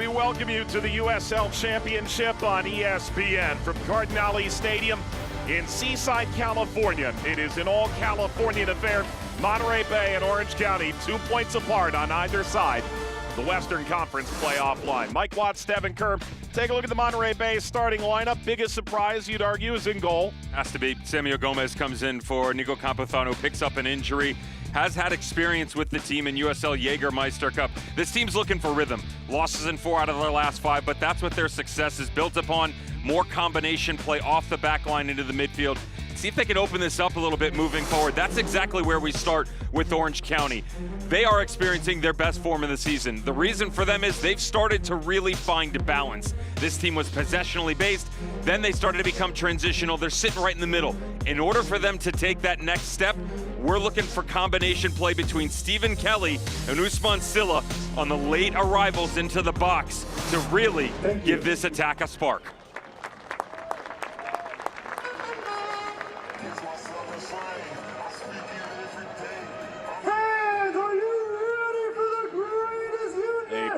We welcome you to the USL Championship on ESPN from Cardinale Stadium in Seaside, California. It is an all-Californian affair. Monterey Bay and Orange County, 2 points apart on either side. The Western Conference playoff line. Mike Watts, Devin Kerr. Take a look at the Monterey Bay starting lineup. Biggest surprise, you'd argue, is in goal. Has to be. Samuel Gomez comes in for Nico Campuzano, picks up an injury. Has had experience with the team in USL Jägermeister Cup. This team's looking for rhythm. Losses in 4 out of their last 5, but that's what their success is built upon. More combination play off the back line into the midfield. See if they can open this up a little bit moving forward. That's exactly where we start with Orange County. They are experiencing their best form of the season. The reason for them is they've started to really find balance. This team was possessionally based, then they started to become transitional. They're sitting right in the middle. In order for them to take that next step, we're looking for combination play between Stephen Kelly and Usman Silla on the late arrivals into the box to really give this attack a spark.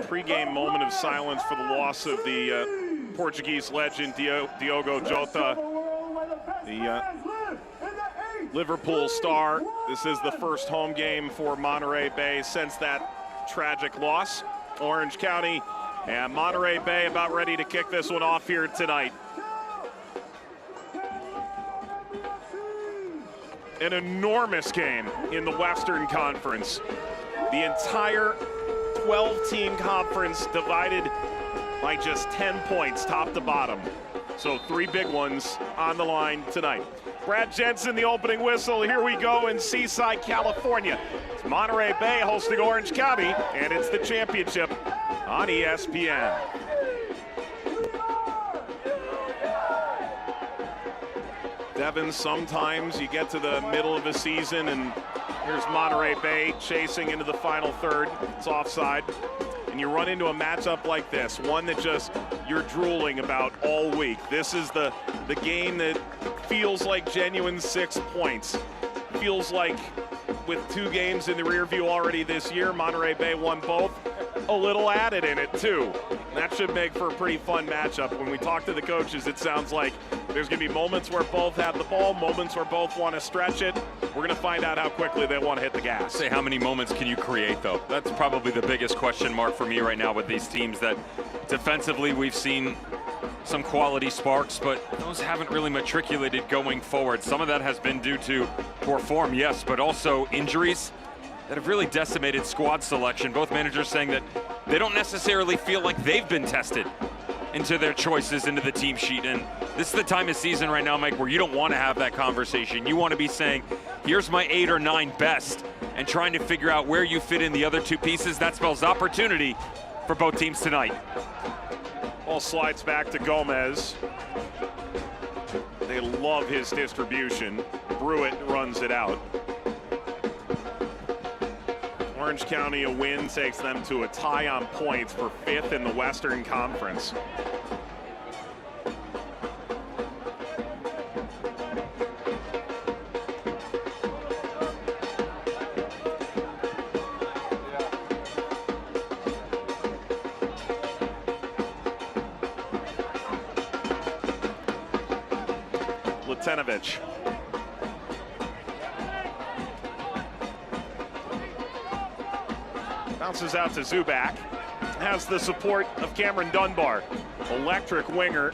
Pre-game moment of silence for the loss of the Portuguese legend Diogo Jota, the Liverpool star. This is the first home game for Monterey Bay since that tragic loss. Orange County and Monterey Bay about ready to kick this one off here tonight. An enormous game in the Western Conference. The entire 12-team conference divided by just 10 points top to bottom. So 3 big ones on the line tonight. Brad Jensen, the opening whistle. Here we go in Seaside, California. It's Monterey Bay hosting Orange County, and it's the championship on ESPN. Devin, sometimes you get to the middle of a season and here's Monterey Bay chasing into the final third. It's offside. And you run into a matchup like this, one that just you're drooling about all week. This is the game that feels like genuine 6 points. Feels like with 2 games in the rear view already this year, Monterey Bay won both. A little added in it too. That should make for a pretty fun matchup. When we talk to the coaches, it sounds like there's going to be moments where both have the ball, moments where both want to stretch it. We're going to find out how quickly they want to hit the gas. Say, how many moments can you create, though? That's probably the biggest question mark for me right now with these teams, that defensively we've seen some quality sparks, but those haven't really matriculated going forward. Some of that has been due to poor form, yes, but also injuries that have really decimated squad selection. Both managers saying that they don't necessarily feel like they've been tested into their choices into the team sheet. And this is the time of season right now, Mike, where you don't want to have that conversation. You want to be saying, here's my 8 or 9 best, and trying to figure out where you fit in the other 2 pieces. That spells opportunity for both teams tonight. Ball slides back to Gomez. They love his distribution. Brewitt runs it out. Orange County, a win takes them to a tie on points for 5th in the Western Conference. Latenovic. Bounces out to Zubac. Has the support of Cameron Dunbar. Electric winger.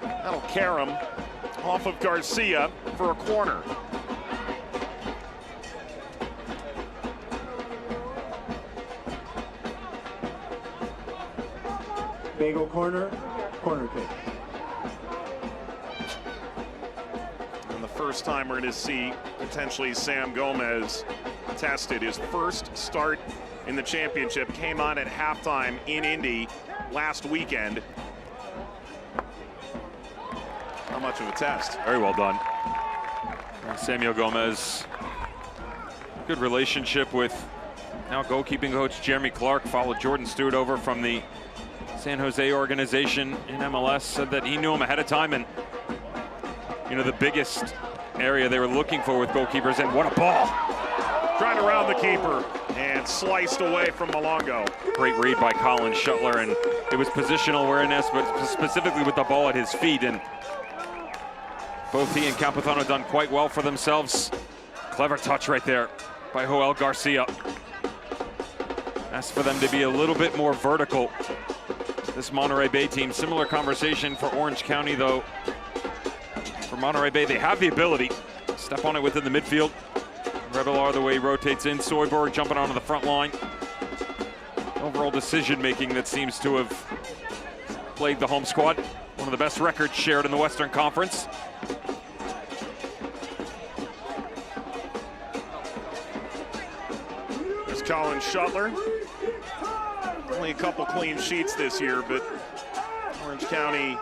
That'll carry him off of Garcia for a corner. Bagel corner kick. And the first time we're going to see potentially Sam Gomez tested. His first start in the championship came on at halftime in Indy last weekend. How much of a test? Very well done. Samuel Gomez, good relationship with now goalkeeping coach Jeremy Clark. Followed Jordan Stewart over from the San Jose organization in MLS. Said that he knew him ahead of time, and you know, the biggest area they were looking for with goalkeepers. And what a ball! Trying to round the keeper, and And sliced away from Malongo. Great read by Colin Shuttler, and it was positional awareness, but specifically with the ball at his feet. And both he and Campuzano done quite well for themselves. Clever touch right there by Joel Garcia. Asked for them to be a little bit more vertical. This Monterey Bay team, similar conversation for Orange County, though. For Monterey Bay, they have the ability to step on it within the midfield. Revelar, the way he rotates in, Soyberg jumping onto the front line. Overall decision-making that seems to have plagued the home squad. One of the best records shared in the Western Conference. There's Colin Shuttler. Only a couple clean sheets this year, but Orange County,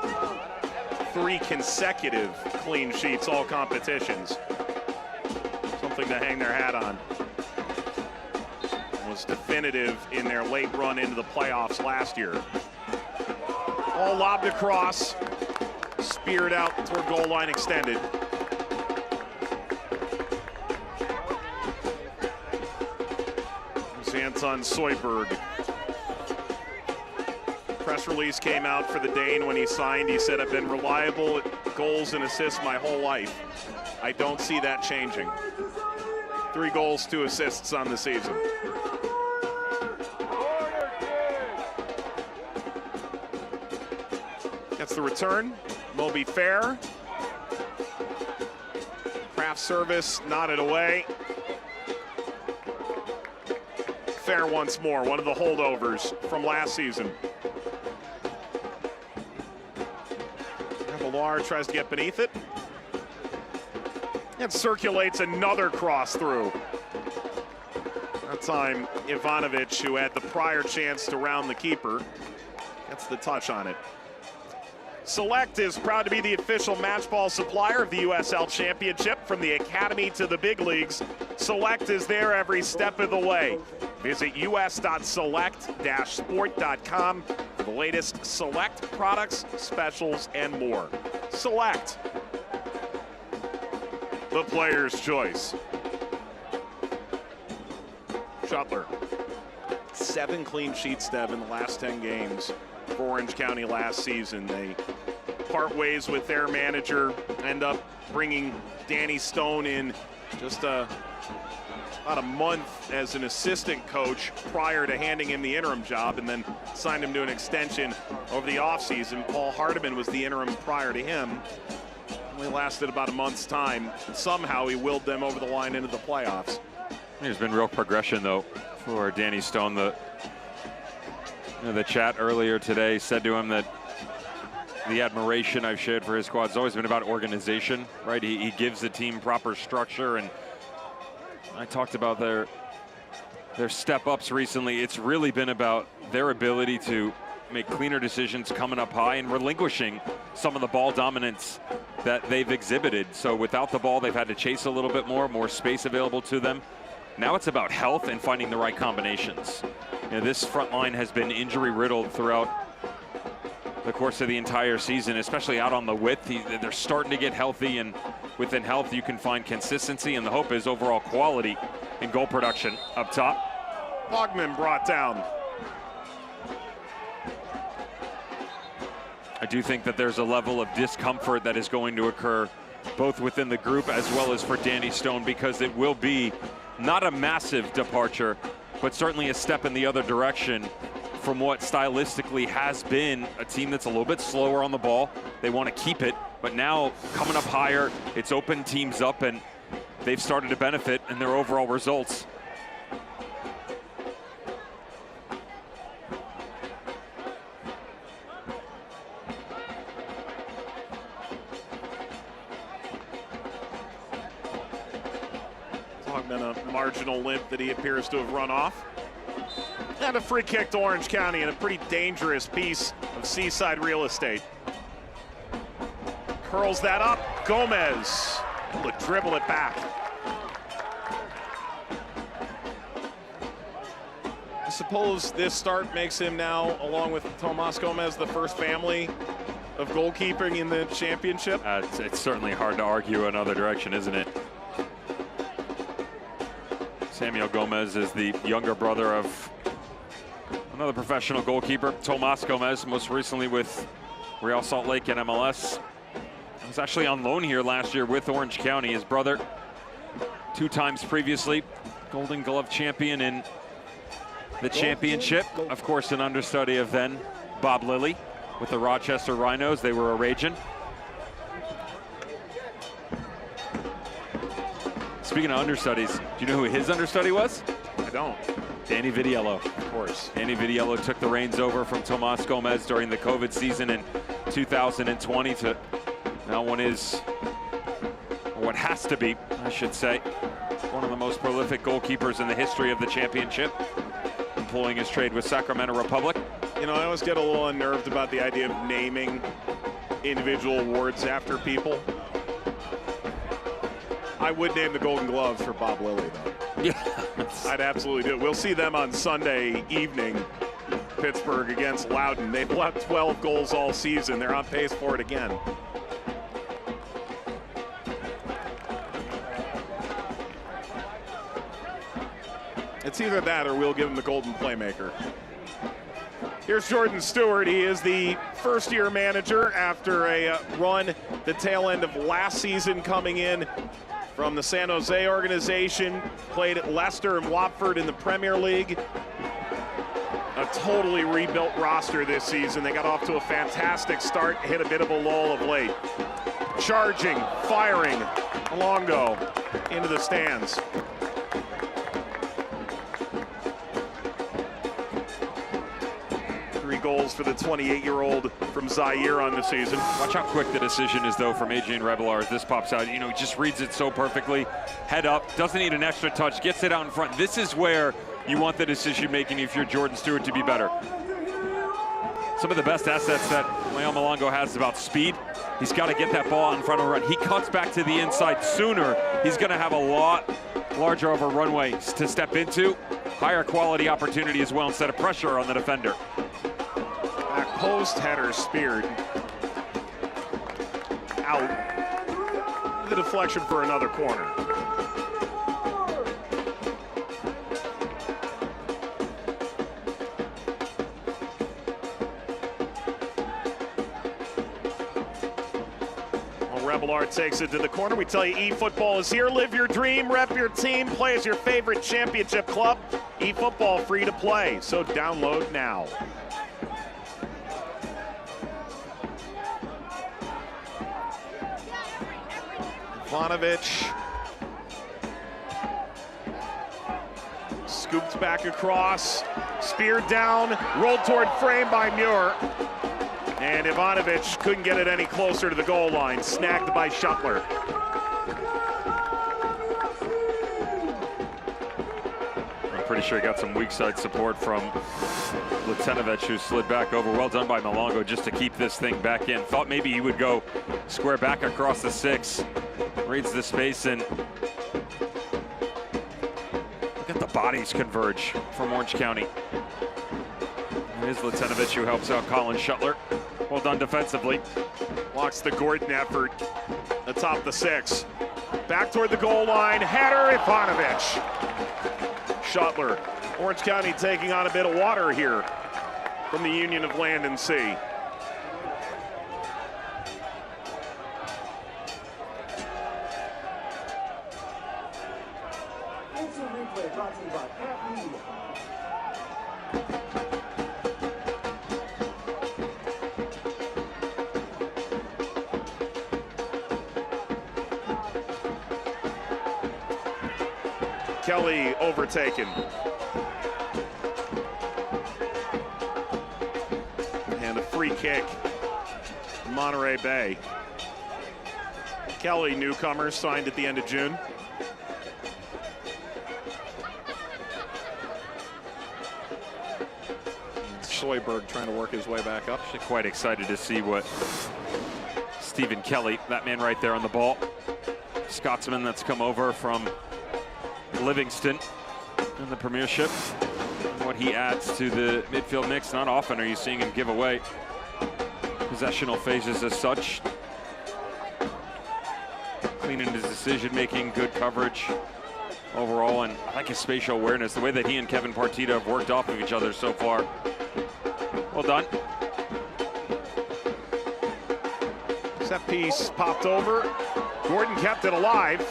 3 consecutive clean sheets, all competitions. Something to hang their hat on. Was definitive in their late run into the playoffs last year. All lobbed across, speared out toward goal line extended. There's Anton Soyberg. Press release came out for the Dane when he signed. He said, "I've been reliable at goals and assists my whole life. I don't see that changing." 3 goals, 2 assists on the season. Gets the return. Moby Fair. Craft service nodded away. Fair once more, one of the holdovers from last season. Revelar tries to get beneath it. And circulates another cross through. That time, Ivanovic, who had the prior chance to round the keeper, gets the touch on it. Select is proud to be the official match ball supplier of the USL Championship. From the Academy to the big leagues, Select is there every step of the way. Visit us.select-sport.com for the latest Select products, specials, and more. Select, the player's choice. Shuttler. 7 clean sheets, Dev, in the last 10 games for Orange County last season. They part ways with their manager, end up bringing Danny Stone in just about a month as an assistant coach prior to handing him the interim job, and then signed him to an extension over the offseason. Paul Hardiman was the interim prior to him. Only lasted about a month's time. Somehow he willed them over the line into the playoffs. There's been real progression, though, for Danny Stone. The chat earlier today said to him that the admiration I've shared for his squad has always been about organization, right? He gives the team proper structure, and I talked about their step-ups recently. It's really been about their ability to make cleaner decisions coming up high and relinquishing some of the ball dominance that they've exhibited. So without the ball, they've had to chase a little bit more space available to them. Now it's about health and finding the right combinations. This front line has been injury-riddled throughout the course of the entire season, especially out on the width. They're starting to get healthy, and within health, you can find consistency, and the hope is overall quality in goal production up top. Bogman brought down. I do think that there's a level of discomfort that is going to occur both within the group as well as for Danny Stone, because it will be not a massive departure, but certainly a step in the other direction from what stylistically has been a team that's a little bit slower on the ball. They want to keep it, but now coming up higher, it's opened teams up, and they've started to benefit in their overall results. Been a marginal limp that he appears to have run off. And a free kick to Orange County in a pretty dangerous piece of seaside real estate. Curls that up. Gomez able to dribble it back. I suppose this start makes him now, along with Tomas Gomez, the first family of goalkeeping in the championship. It's certainly hard to argue another direction, isn't it? Samuel Gomez is the younger brother of another professional goalkeeper, Tomas Gomez, most recently with Real Salt Lake and MLS. He was actually on loan here last year with Orange County. His brother, 2 times previously Golden Glove champion in the championship. Of course, an understudy of then Bob Lilly with the Rochester Rhinos. They were a raging. Speaking of understudies, do you know who his understudy was? I don't. Danny Vitiello. Of course. Danny Vitiello took the reins over from Tomas Gomez during the COVID season in 2020 to now what has to be, I should say, one of the most prolific goalkeepers in the history of the championship, employing his trade with Sacramento Republic. You know, I always get a little unnerved about the idea of naming individual awards after people. I would name the Golden Gloves for Bob Lilly, though. Yeah. I'd absolutely do it. We'll see them on Sunday evening, Pittsburgh against Loudoun. They've allowed 12 goals all season. They're on pace for it again. It's either that or we'll give him the Golden Playmaker. Here's Jordan Stewart. He is the first-year manager after a run the tail end of last season, coming in from the San Jose organization, played at Leicester and Watford in the Premier League. A totally rebuilt roster this season. They got off to a fantastic start, hit a bit of a lull of late. Charging, firing, Longo into the stands. Goals for the 28-year-old from Zaire on the season. Watch how quick the decision is, though, from Adrian Revelar as this pops out. You know, he just reads it so perfectly. Head up, doesn't need an extra touch, gets it out in front. This is where you want the decision-making if you're Jordan Stewart to be better. Some of the best assets that Leon Malongo has is about speed. He's got to get that ball out in front of a run. He cuts back to the inside sooner. He's going to have a lot larger of a runway to step into. Higher quality opportunity as well instead of pressure on the defender. Post header speared out. The deflection for another corner. Well, Revelar takes it to the corner. We tell you eFootball is here. Live your dream, rep your team, play as your favorite championship club. eFootball free to play, so download now. Ivanovic scooped back across, speared down, rolled toward frame by Muir. And Ivanovic couldn't get it any closer to the goal line, snagged by Shuttler. I'm pretty sure he got some weak side support from Latenovic, who slid back over. Well done by Malongo just to keep this thing back in. Thought maybe he would go square back across the 6. Reads the space and look at the bodies converge from Orange County. It is Latenovic who helps out Colin Shuttler. Well done defensively. Blocks the Gordon effort atop the 6. Back toward the goal line, header, Ivanovic. Shuttler. Orange County taking on a bit of water here from the Union of Land and Sea. Kelly overtaken. And a free kick, Monterey Bay. Kelly, newcomer, signed at the end of June. Schloiberg trying to work his way back up. Actually quite excited to see what Stephen Kelly, that man right there on the ball, Scotsman that's come over from Livingston in the Premiership, and what he adds to the midfield mix. Not often are you seeing him give away possessional phases as such. Clean in his decision making, good coverage. overall, and I like his spatial awareness, the way that he and Kevin Partita have worked off of each other so far. Well done. Set piece popped over. Gordon kept it alive.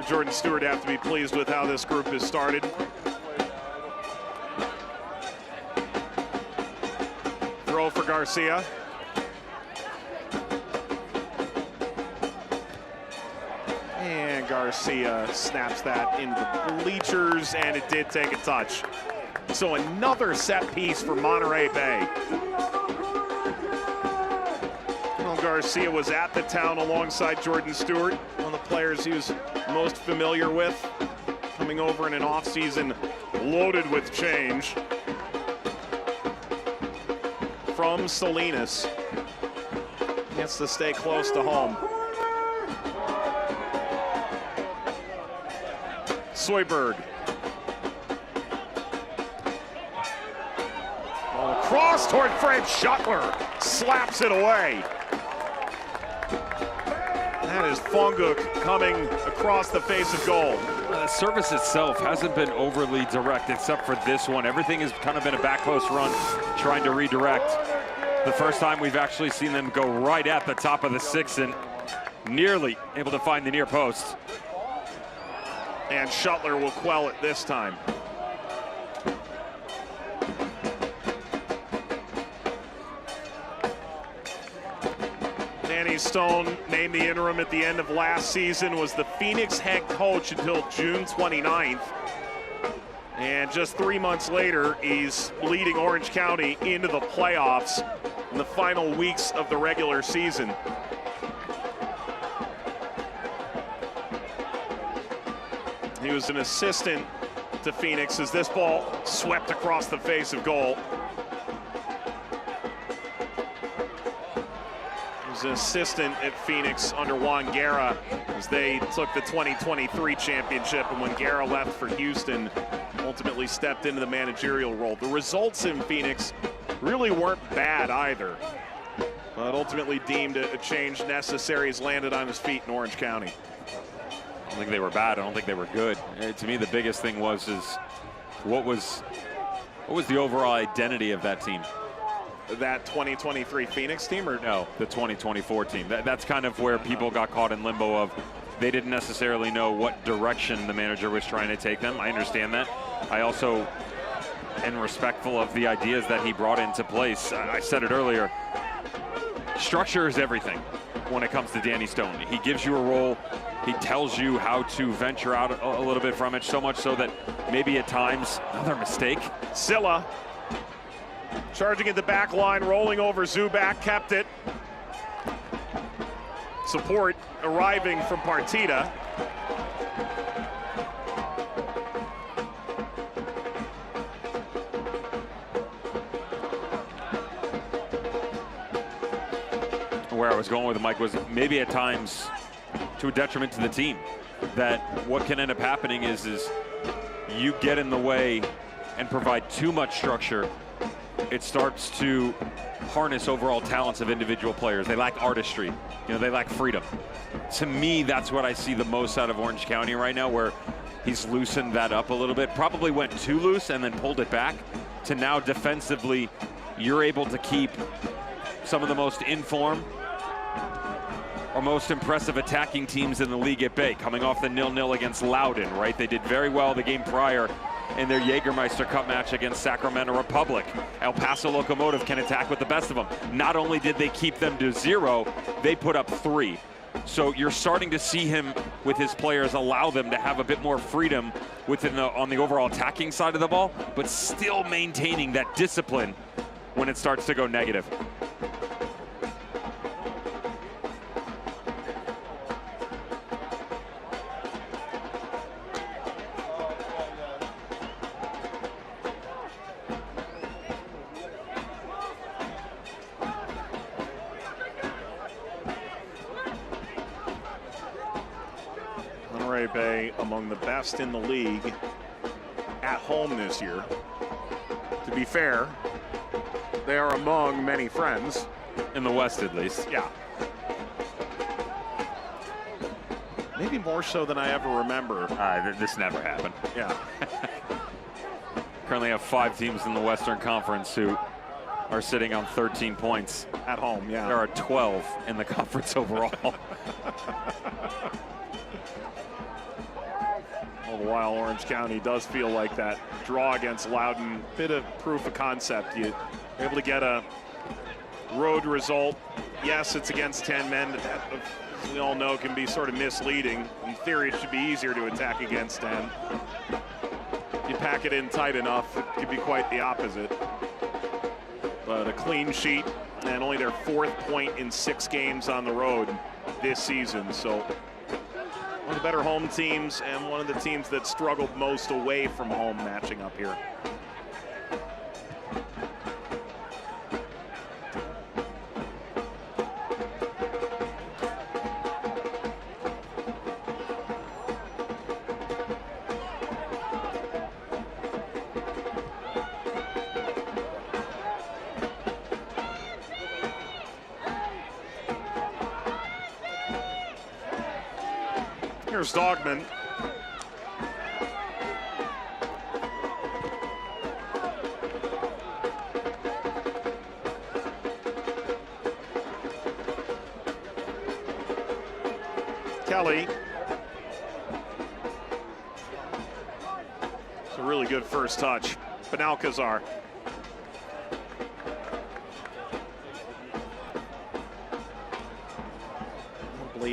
Jordan Stewart have to be pleased with how this group has started. Throw for Garcia. And Garcia snaps that into the bleachers, and it did take a touch. So another set piece for Monterey Bay. Well, Garcia was at the town alongside Jordan Stewart, one of the players he was most familiar with, coming over in an offseason loaded with change. From Salinas, he has to stay close to home. Soyberg. Ball across toward Fred Shuttler. Slaps it away. That is Fonguk coming across the face of goal. The service itself hasn't been overly direct except for this one. Everything has kind of been a back post run, trying to redirect. The first time we've actually seen them go right at the top of the six and nearly able to find the near post. And Shuttler will quell it this time. Danny Stone, named the interim at the end of last season, was the Phoenix head coach until June 29th. And just 3 months later, he's leading Orange County into the playoffs in the final weeks of the regular season. He was an assistant to Phoenix as this ball swept across the face of goal. He was an assistant at Phoenix under Juan Guerra as they took the 2023 championship, and when Guerra left for Houston, ultimately stepped into the managerial role. The results in Phoenix really weren't bad either, but ultimately deemed a change necessary. He's landed on his feet in Orange County. I don't think they were bad. I don't think they were good. To me, the biggest thing was what was the overall identity of that team? That 2023 Phoenix team, or no, the 2024 team. That's kind of where people got caught in limbo of they didn't necessarily know what direction the manager was trying to take them. I understand that. I also am respectful of the ideas that he brought into place. I said it earlier. Structure is everything when it comes to Danny Stone. He gives you a role. He tells you how to venture out a little bit from it, so much so that maybe at times, another mistake. Silla charging at the back line, rolling over Zubac, kept it. Support arriving from Partita. Where I was going with it, Mike, was maybe at times to a detriment to the team. That what can end up happening is you get in the way and provide too much structure. It starts to harness overall talents of individual players. They lack artistry. They lack freedom. To me, that's what I see the most out of Orange County right now, where he's loosened that up a little bit. Probably went too loose and then pulled it back to now defensively, you're able to keep some of the most informed or most impressive attacking teams in the league at bay, coming off the 0-0 against Loudoun, right? They did very well the game prior in their Jägermeister Cup match against Sacramento Republic. El Paso Locomotive can attack with the best of them. Not only did they keep them to 0, they put up 3. So you're starting to see him with his players allow them to have a bit more freedom on the overall attacking side of the ball, but still maintaining that discipline when it starts to go negative. Monterey Bay among the best in the league at home this year. To be fair, they are among many friends. In the West, at least. Yeah. Maybe more so than I ever remember. This never happened. Yeah. Currently have 5 teams in the Western Conference who are sitting on 13 points. At home, yeah. There are 12 in the conference overall. All the while, Orange County does feel like that draw against Loudoun. Bit of proof of concept. You're able to get a road result. Yes, it's against 10 men, but that, as we all know, can be sort of misleading. In theory, it should be easier to attack against 10. You pack it in tight enough, it could be quite the opposite. But a clean sheet, and only their 4th point in 6 games on the road this season. So one of the better home teams and one of the teams that struggled most away from home matching up here. Here's Dogman. Kelly. It's a really good first touch. Benalcazar.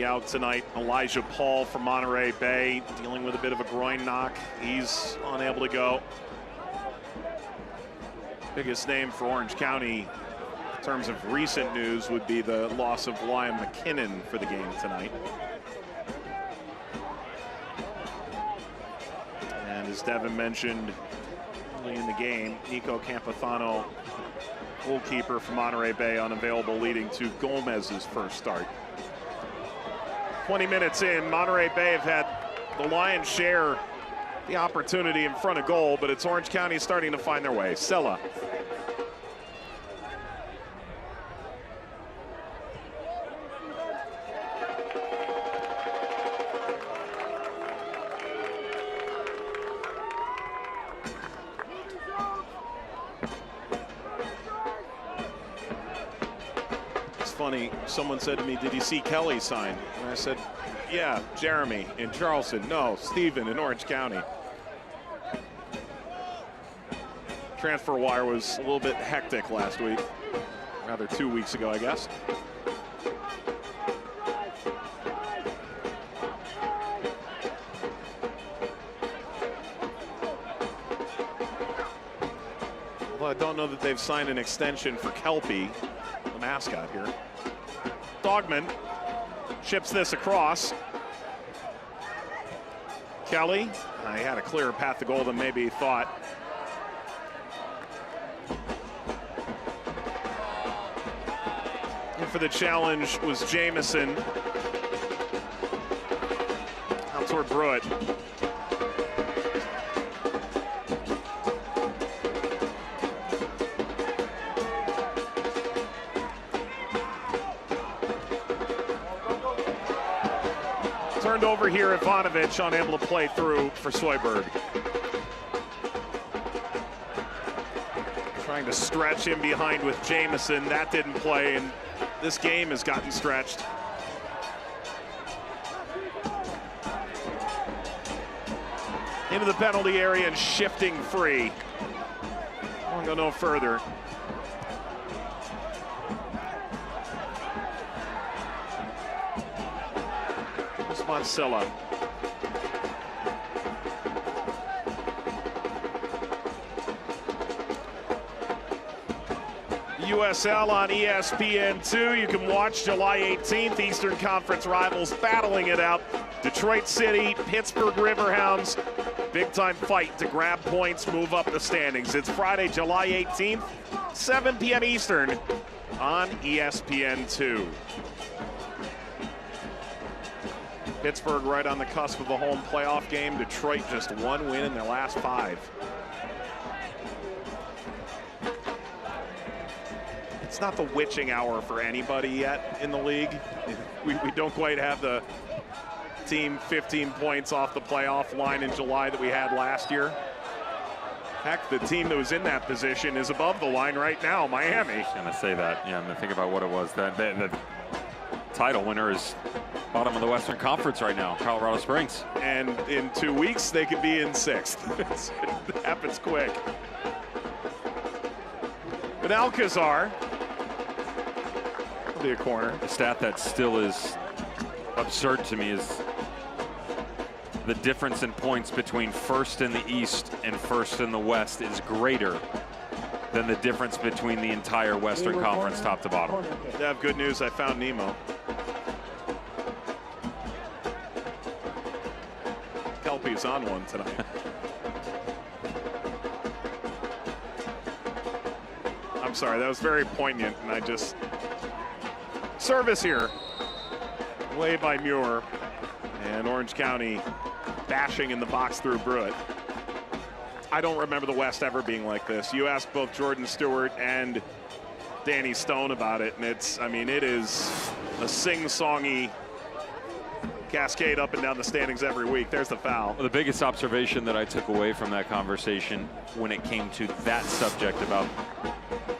Out tonight, Elijah Paul from Monterey Bay, dealing with a bit of a groin knock. He's unable to go. Biggest name for Orange County in terms of recent news would be the loss of Liam McKinnon for the game tonight. And as Devin mentioned early in the game, Nico Campazano, goalkeeper from Monterey Bay, unavailable, leading to Gomez's first start. 20 minutes in, Monterey Bay have had the lion's share the opportunity in front of goal, but it's Orange County starting to find their way. Sella. Funny, someone said to me, did you see Kelly sign? And I said, yeah, Jeremy in Charleston. No, Stephen in Orange County. Transfer wire was a little bit hectic last week. Rather 2 weeks ago, I guess. Although I don't know that they've signed an extension for Kelpie, the mascot here. Dogman chips this across. Kelly, he had a clearer path to goal than maybe he thought. And for the challenge was Jamison. Out toward Brewitt. Turned over here, Ivanovic unable to play through for Soyberg. Trying to stretch him behind with Jamison. That didn't play, and this game has gotten stretched. Into the penalty area and shifting free. Won't go no further. Silla. USL on ESPN2. You can watch July 18th. Eastern Conference rivals battling it out. Detroit City, Pittsburgh Riverhounds. Big time fight to grab points, move up the standings. It's Friday, July 18th, 7 p.m. Eastern on ESPN2. Pittsburgh right on the cusp of a home playoff game. Detroit just 1 win in their last 5. It's not the witching hour for anybody yet in the league. We don't quite have the team 15 points off the playoff line in July that we had last year. Heck, the team that was in that position is above the line right now, Miami. I was going to say that. Yeah, I'm going to think about what it was. The title winner is bottom of the Western Conference right now, Colorado Springs. And in 2 weeks, they could be in 6th. It happens quick. But Alcazar will be a corner. The stat that still is absurd to me is the difference in points between first in the East and first in the West is greater than the difference between the entire Western Conference top to bottom. I have good news. I found Nemo. Kelpie's on one tonight. I'm sorry, that was very poignant, and I just... Service here. Way by Muir. And Orange County bashing in the box through Brewitt. I don't remember the West ever being like this. You asked both Jordan Stewart and Danny Stone about it, and it's, I mean, it is a sing-songy cascade up and down the standings every week. There's the foul. Well, the biggest observation that I took away from that conversation when it came to that subject about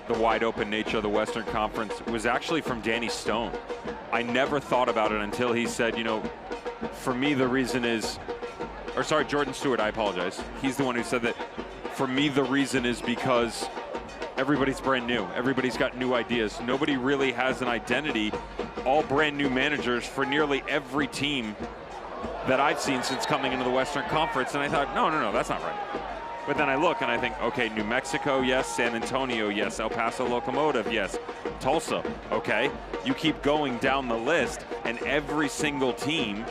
the wide open nature of the Western Conference was actually from Danny Stone. I never thought about it until he said, you know, for me the reason is, or sorry, Jordan Stewart, I apologize. He's the one who said that for me the reason is because everybody's brand new. Everybody's got new ideas. Nobody really has an identity. All brand new managers for nearly every team that I've seen since coming into the Western Conference. And I thought, no, that's not right. But then I look and I think, okay, New Mexico, yes. San Antonio, yes. El Paso Locomotive, yes. Tulsa, okay. You keep going down the list and every single team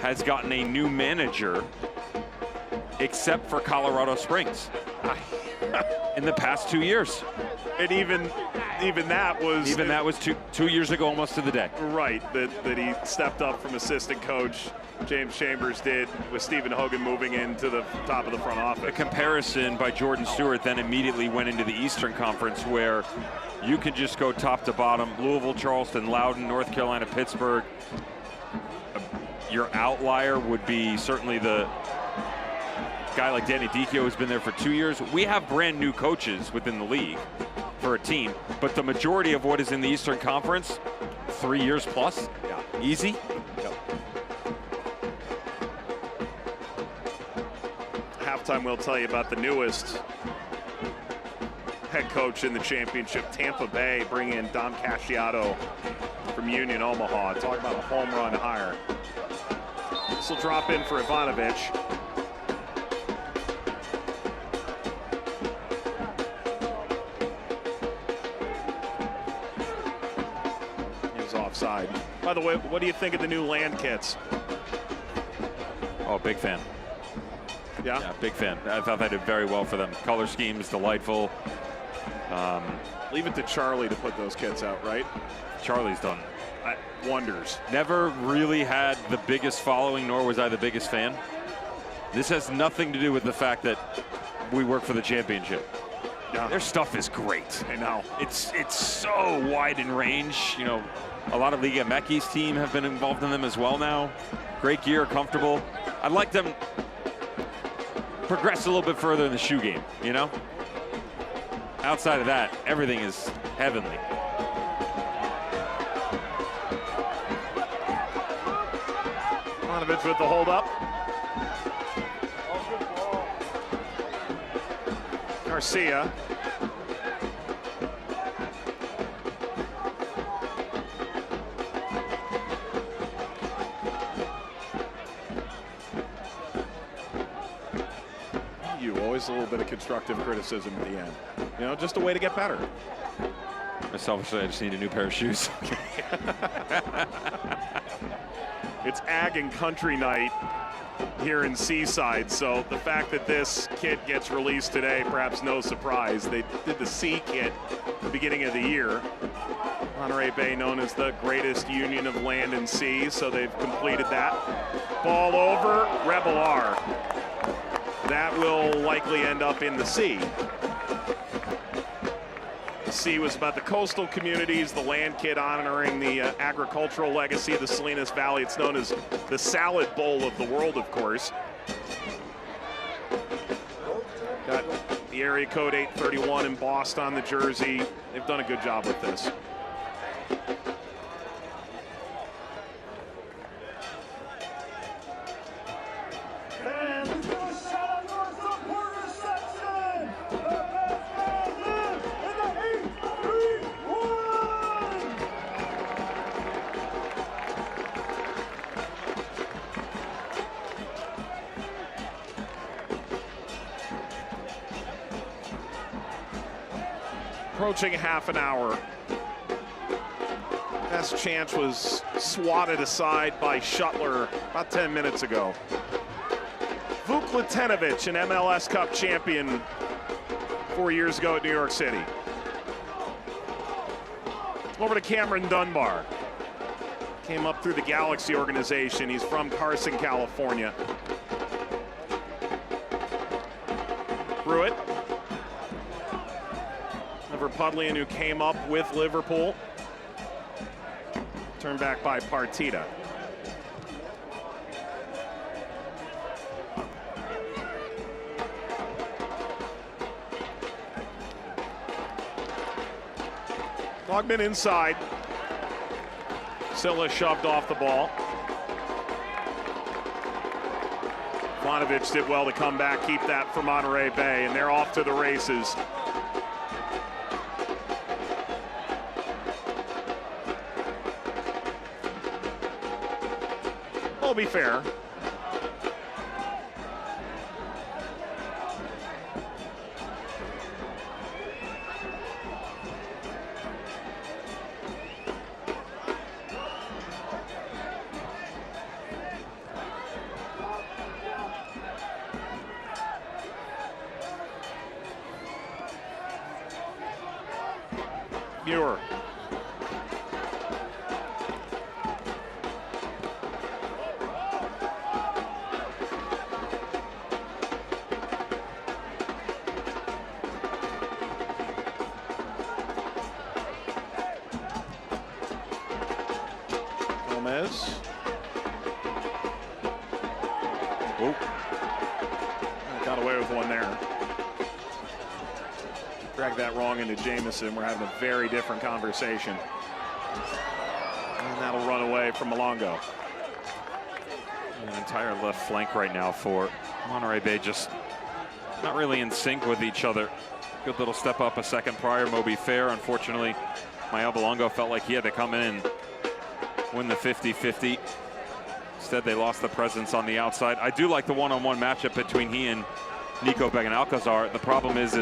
has gotten a new manager except for Colorado Springs in the past 2 years. And even that was 2 years ago, almost to the day. Right, that he stepped up from assistant coach. James Chambers did with Stephen Hogan moving into the top of the front office. A comparison by Jordan Stewart then immediately went into the Eastern Conference where you can just go top to bottom. Louisville, Charleston, Loudoun, North Carolina, Pittsburgh. Your outlier would be certainly the guy like Danny Dicchio who's been there for 2 years. We have brand new coaches within the league for a team, but the majority of what is in the Eastern Conference, 3 years plus, easy. Yep. Halftime we'll tell you about the newest head coach in the championship, Tampa Bay, bringing in Dom Casciato from Union Omaha. Talk about a home run hire. This will drop in for Ivanovic. Offside. By the way, what do you think of the new land kits? Oh, big fan. Yeah, big fan. I thought they did very well for them. Color scheme is delightful. Leave it to Charlie to put those kits out, right? Charlie's done wonders. Never really had the biggest following, nor was I the biggest fan. This has nothing to do with the fact that we work for the championship. Yeah. Their stuff is great. I know. It's so wide in range. You know, a lot of Liga MX's team have been involved in them as well now. Great gear, comfortable. I'd like them progress a little bit further in the shoe game, you know? Outside of that, everything is heavenly. Ivanovic with the hold up. Garcia. Always a little bit of constructive criticism at the end. You know, just a way to get better. Selfishly, I just need a new pair of shoes. It's Ag and Country Night here in Seaside, so the fact that this kit gets released today, perhaps no surprise. They did the C kit at the beginning of the year. Monterey Bay known as the greatest union of land and sea, so they've completed that. Ball over, Rebel R. That will likely end up in the sea. see was about the coastal communities, the land kit honoring the agricultural legacy of the Salinas Valley. It's known as the salad bowl of the world, of course. Got the area code 831 embossed on the jersey. They've done a good job with this. Approaching half an hour. Best chance was swatted aside by Shuttler about 10 minutes ago. Vuk Latenovic, an MLS Cup champion 4 years ago at New York City. Over to Cameron Dunbar. Came up through the Galaxy organization. He's from Carson, California. Pruitt. Liverpudlian, who came up with Liverpool. Turned back by Partita. Logman inside. Silla shoved off the ball. Ivanovic did well to come back, keep that for Monterey Bay, and they're off to the races. I'll be fair. Muir. Gomez. Oh. Got away with one there. Drag that wrong into Jamison. We're having a very different conversation. And that'll run away from Malongo. An entire left flank right now for Monterey Bay, just not really in sync with each other. Good little step up a second prior. Moby Fair, unfortunately, Mael Malongo felt like he had to come in and win the 50-50. Instead, they lost the presence on the outside. I do like the one-on-one matchup between he and Nico Began-Alcazar. The problem is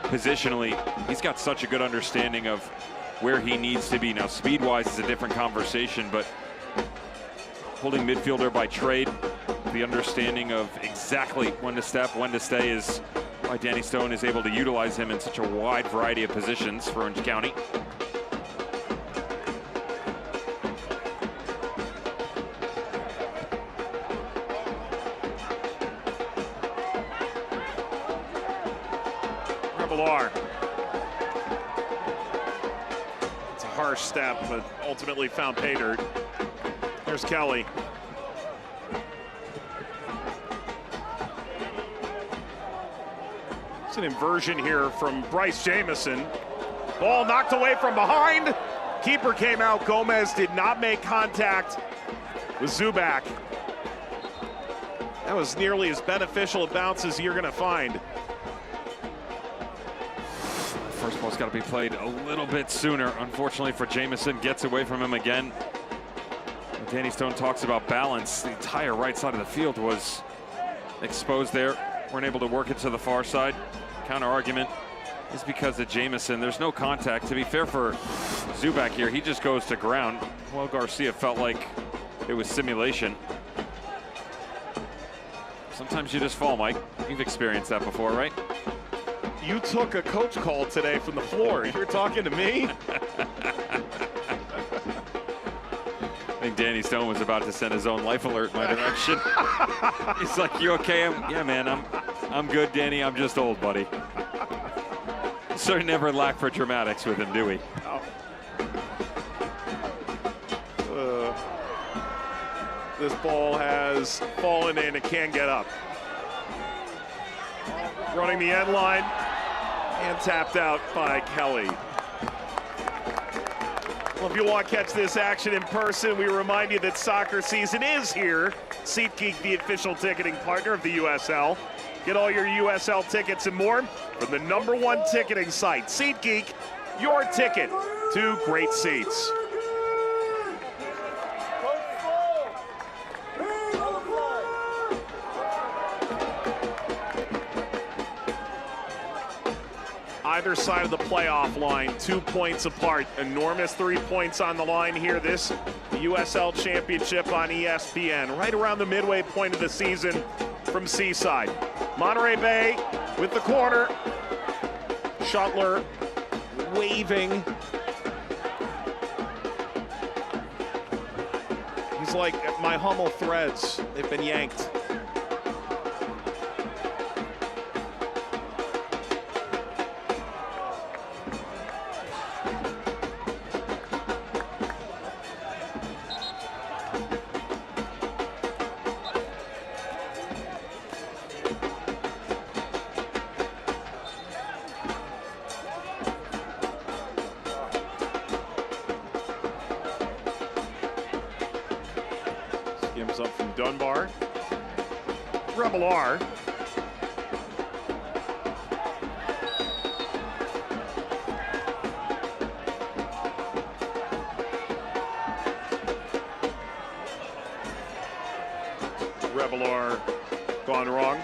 positionally, he's got such a good understanding of where he needs to be. Now, speed-wise is a different conversation, but holding midfielder by trade, the understanding of exactly when to step, when to stay is why Danny Stone is able to utilize him in such a wide variety of positions for Orange County. It's a harsh step, but ultimately found pay dirt. There's Kelly. It's an inversion here from Bryce Jamison. Ball knocked away from behind. Keeper came out. Gomez did not make contact with Zubak. That was nearly as beneficial a bounce as you're going to find. First ball's got to be played a little bit sooner. Unfortunately for Jamison, gets away from him again. When Danny Stone talks about balance, the entire right side of the field was exposed there. Weren't able to work it to the far side. Counter argument is because of Jamison. There's no contact. To be fair for Zubak here, he just goes to ground. Well, Garcia felt like it was simulation. Sometimes you just fall, Mike. You've experienced that before, right? You took a coach call today from the floor. You're talking to me? I think Danny Stone was about to send his own life alert in my direction. He's like, "You okay?" Yeah, man, I'm good, Danny. I'm just old, buddy. So never lack for dramatics with him, do we? This ball has fallen in and can get up. Running the end line and tapped out by Kelly. Well, if you want to catch this action in person, we remind you that soccer season is here. SeatGeek, the official ticketing partner of the USL. Get all your USL tickets and more from the #1 ticketing site, SeatGeek, your ticket to great seats. Either side of the playoff line, 2 points apart. Enormous 3 points on the line here. This USL Championship on ESPN, right around the midway point of the season from Seaside. Monterey Bay with the corner. Shuttler waving. He's like, my Hummel threads, they've been yanked. Skims up from Dunbar. Revelar. Revelar gone wrong.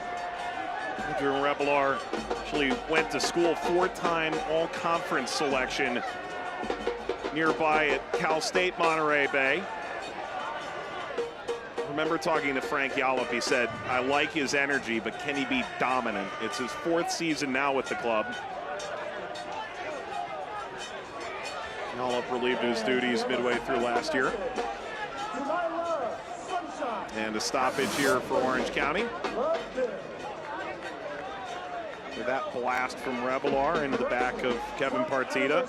Andrew Revelar actually went to school, 4-time all-conference selection nearby at Cal State Monterey Bay. Remember talking to Frank Yallop, he said, I like his energy, but can he be dominant? It's his 4th season now with the club. Yallop relieved his duties midway through last year. And a stoppage here for Orange County. With that blast from Revelar into the back of Kevin Partita.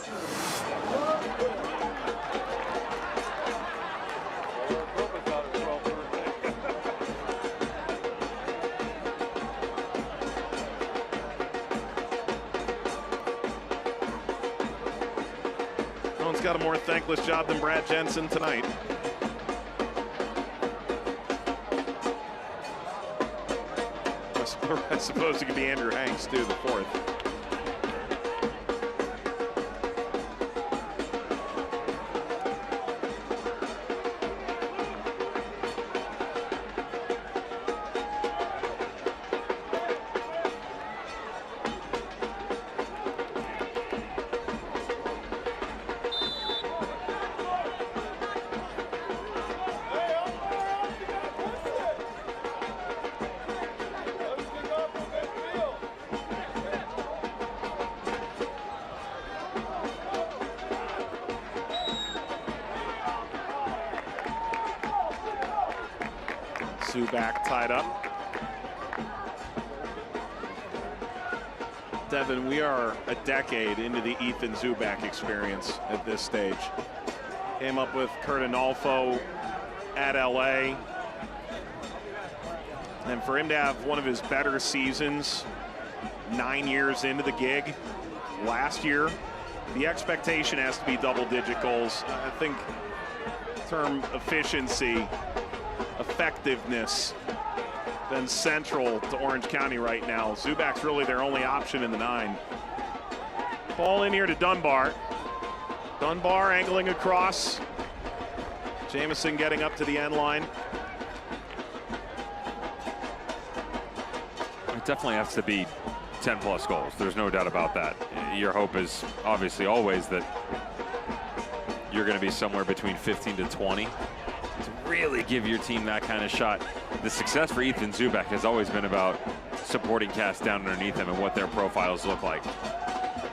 No one's got a more thankless job than Brad Jensen tonight. I suppose it could be Andrew Hanks, too, the 4th. Zubak tied up. Devin, we are a decade into the Ethan Zubak experience at this stage. Came up with Kurt Anolfo at LA. And for him to have one of his better seasons 9 years into the gig last year, the expectation has to be double-digit goals. I think term efficiency, effectiveness, been central to Orange County right now. Zubak's really their only option in the 9. Ball in here to Dunbar. Dunbar angling across. Jamison getting up to the end line. It definitely has to be 10+ goals. There's no doubt about that. Your hope is obviously always that you're going to be somewhere between 15 to 20 to really give your team that kind of shot. The success for Ethan Zubak has always been about supporting cast down underneath them and what their profiles look like.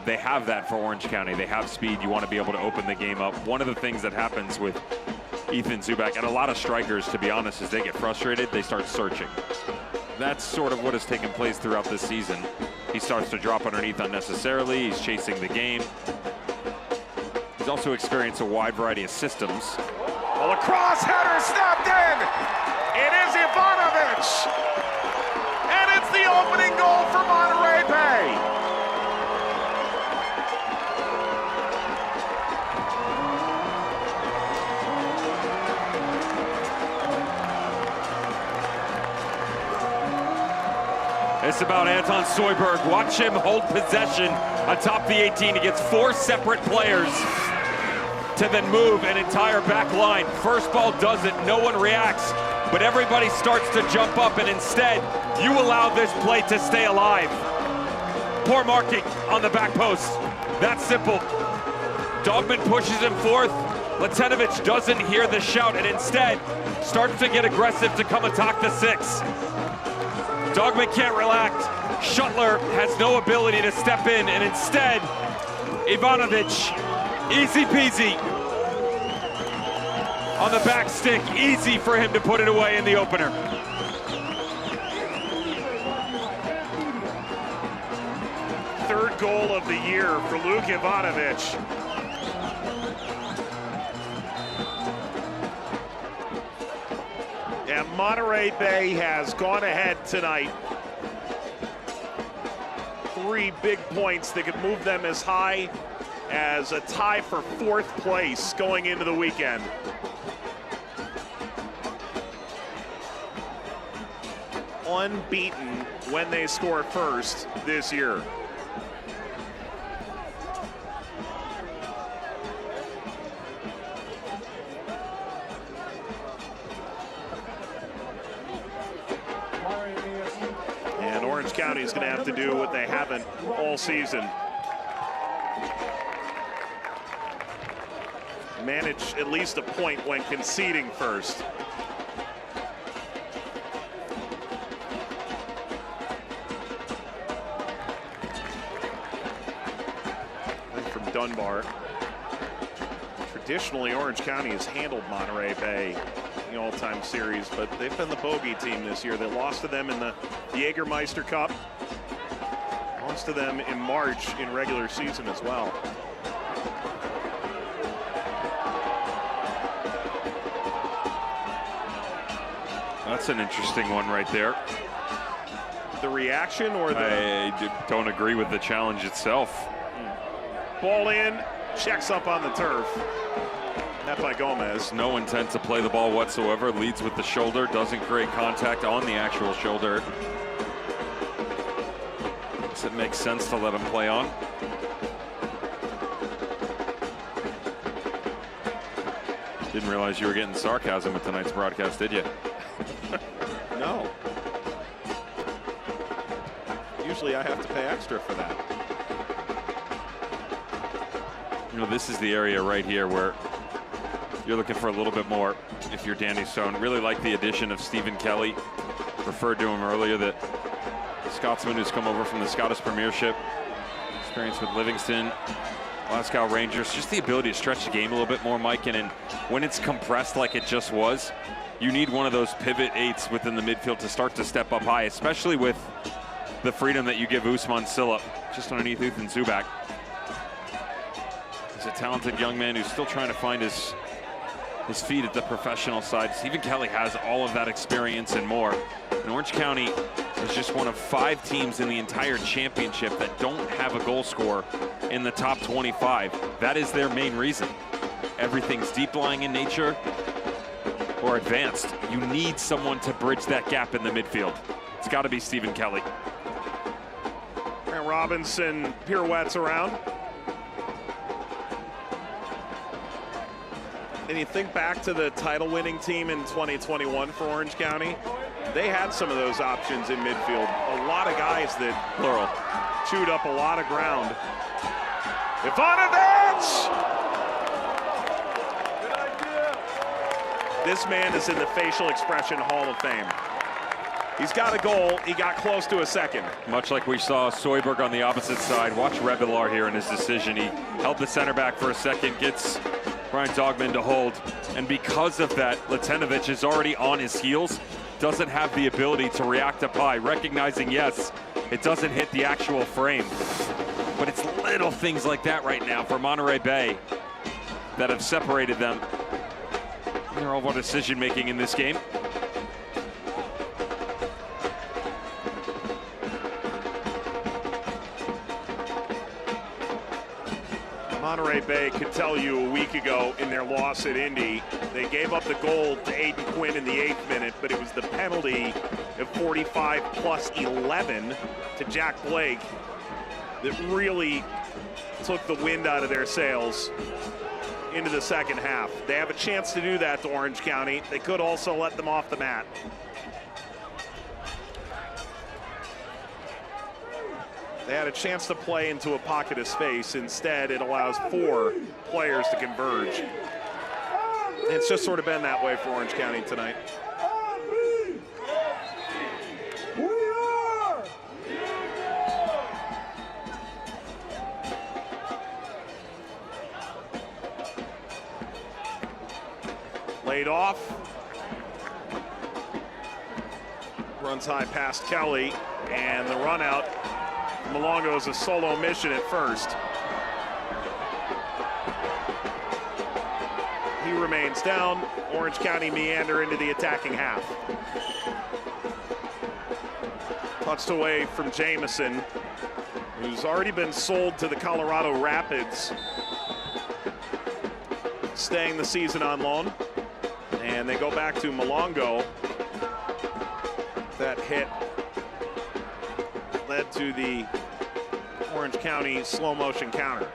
They have that for Orange County. They have speed. You want to be able to open the game up. One of the things that happens with Ethan Zubak and a lot of strikers, to be honest, is they get frustrated, they start searching. That's sort of what has taken place throughout this season. He starts to drop underneath unnecessarily. He's chasing the game. He's also experienced a wide variety of systems. Well, a cross header snapped in. It is Ivanovic. And it's the opening goal for Monterey Bay. It's about Anton Soyberg. Watch him hold possession atop the 18. He gets 4 separate players to then move an entire back line. First ball does it, no one reacts, but everybody starts to jump up, and instead, you allow this play to stay alive. Poor marking on the back post. That's simple. Dogman pushes him forth. Latenovic doesn't hear the shout and instead starts to get aggressive to come attack the 6. Dogman can't relax. Shuttler has no ability to step in, and instead, Ivanovic, easy peasy, on the back stick, easy for him to put it away in the opener. Third goal of the year for Luke Ivanovic. And Monterey Bay has gone ahead tonight. 3 big points that could move them as high as a tie for 4th place going into the weekend. Unbeaten when they score first this year. And Orange County is going to have to do what they haven't all season. Manage at least a point when conceding first. From Dunbar. Traditionally, Orange County has handled Monterey Bay in the all-time series, but they've been the bogey team this year. They lost to them in the Jägermeister Cup. Lost to them in March in regular season as well. That's an interesting one right there. The reaction or the... I don't agree with the challenge itself. Ball in, checks up on the turf. That by Gomez. No intent to play the ball whatsoever. Leads with the shoulder, doesn't create contact on the actual shoulder. Does it make sense to let him play on? Didn't realize you were getting sarcasm with tonight's broadcast, did you? No. Usually I have to pay extra for that. You know, this is the area right here where you're looking for a little bit more if you're Danny Stone. Really like the addition of Stephen Kelly. Referred to him earlier, that Scotsman who's come over from the Scottish Premiership. Experience with Livingston, Glasgow Rangers. Just the ability to stretch the game a little bit more, Mike. And when it's compressed like it just was, you need one of those pivot 8s within the midfield to start to step up high, especially with the freedom that you give Usman Silla just underneath Ethan Zubak. He's a talented young man who's still trying to find his feet at the professional side. Stephen Kelly has all of that experience and more. And Orange County is just one of 5 teams in the entire championship that don't have a goal scorer in the top 25. That is their main reason. Everything's deep lying in nature or advanced. You need someone to bridge that gap in the midfield. It's got to be Stephen Kelly. Grant Robinson pirouettes around. And you think back to the title-winning team in 2021 for Orange County, they had some of those options in midfield. A lot of guys that, plural, chewed up a lot of ground. Ivanovic! This man is in the Facial Expression Hall of Fame. He's got a goal. He got close to a second. Much like we saw Soyberg on the opposite side. Watch Rebilar here in his decision. He held the center back for a second, gets Brian Dogman to hold. And because of that, Latenovic is already on his heels doesn't have the ability to react up high, recognizing, yes, it doesn't hit the actual frame. But it's little things like that right now for Monterey Bay that have separated them. They're all about decision making in this game. Monterey Bay could tell you a week ago in their loss at Indy, they gave up the goal to Aiden Quinn in the 8th minute, but it was the penalty of 45 plus 11 to Jack Blake that really took the wind out of their sails into the second half. They have a chance to do that to Orange County. They could also let them off the mat. They had a chance to play into a pocket of space. Instead, it allows 4 players to converge. It's just sort of been that way for Orange County tonight. Laid off. Runs high past Kelly, and the run out. Malongo is a solo mission at first. He remains down. Orange County meander into the attacking half. Touched away from Jamison, who's already been sold to the Colorado Rapids, staying the season on loan. And they go back to Malongo. That hit led to the Orange County slow motion counter.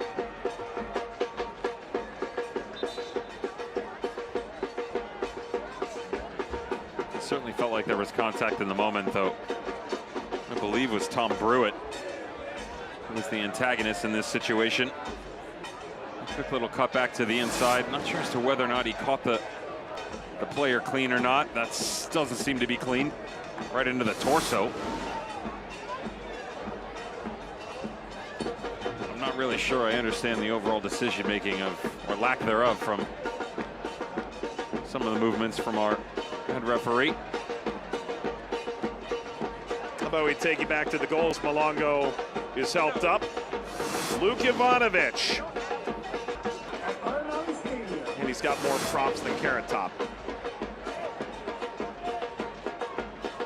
It certainly felt like there was contact in the moment, though. I believe it was Tom Brewitt who was the antagonist in this situation. A quick little cut back to the inside. Not sure as to whether or not he caught the player clean or not. That doesn't seem to be clean. Right into the torso. I'm not really sure I understand the overall decision making of, or lack thereof, from some of the movements from our head referee. How about we take you back to the goals? Malongo is helped up. Luke Ivanovic. And he's got more props than Carrot Top.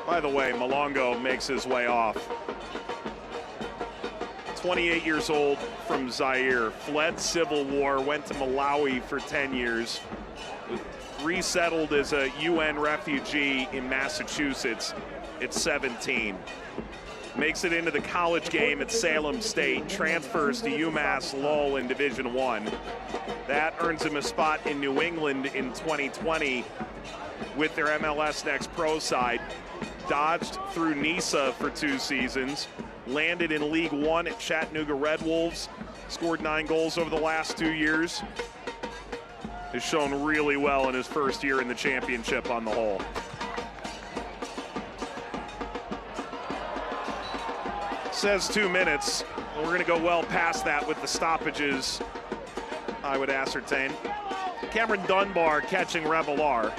By the way, Malongo makes his way off. 28 years old, from Zaire, fled civil war, went to Malawi for 10 years, resettled as a UN refugee in Massachusetts at 17. Makes it into the college game at Salem State, transfers to UMass Lowell in Division I. That earns him a spot in New England in 2020 with their MLS Next Pro side. Dodged through NISA for 2 seasons, landed in League One at Chattanooga Red Wolves, scored 9 goals over the last 2 years. Has shown really well in his first year in the championship on the whole. Says 2 minutes. We're going to go well past that with the stoppages, I would ascertain. Cameron Dunbar catching Revelar.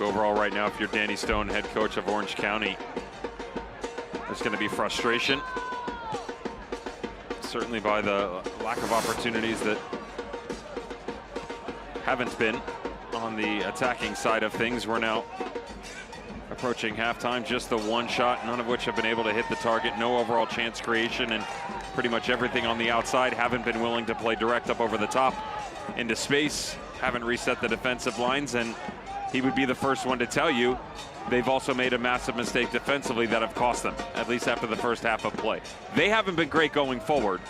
Overall right now, if you're Danny Stone, head coach of Orange County, there's going to be frustration. Certainly by the lack of opportunities that haven't been on the attacking side of things. We're now approaching halftime, just the 1 shot, none of which have been able to hit the target. No overall chance creation, and pretty much everything on the outside. Haven't been willing to play direct up over the top into space. Haven't reset the defensive lines, and he would be the first one to tell you they've also made a massive mistake defensively that have cost them, at least after the first half of play. They haven't been great going forward,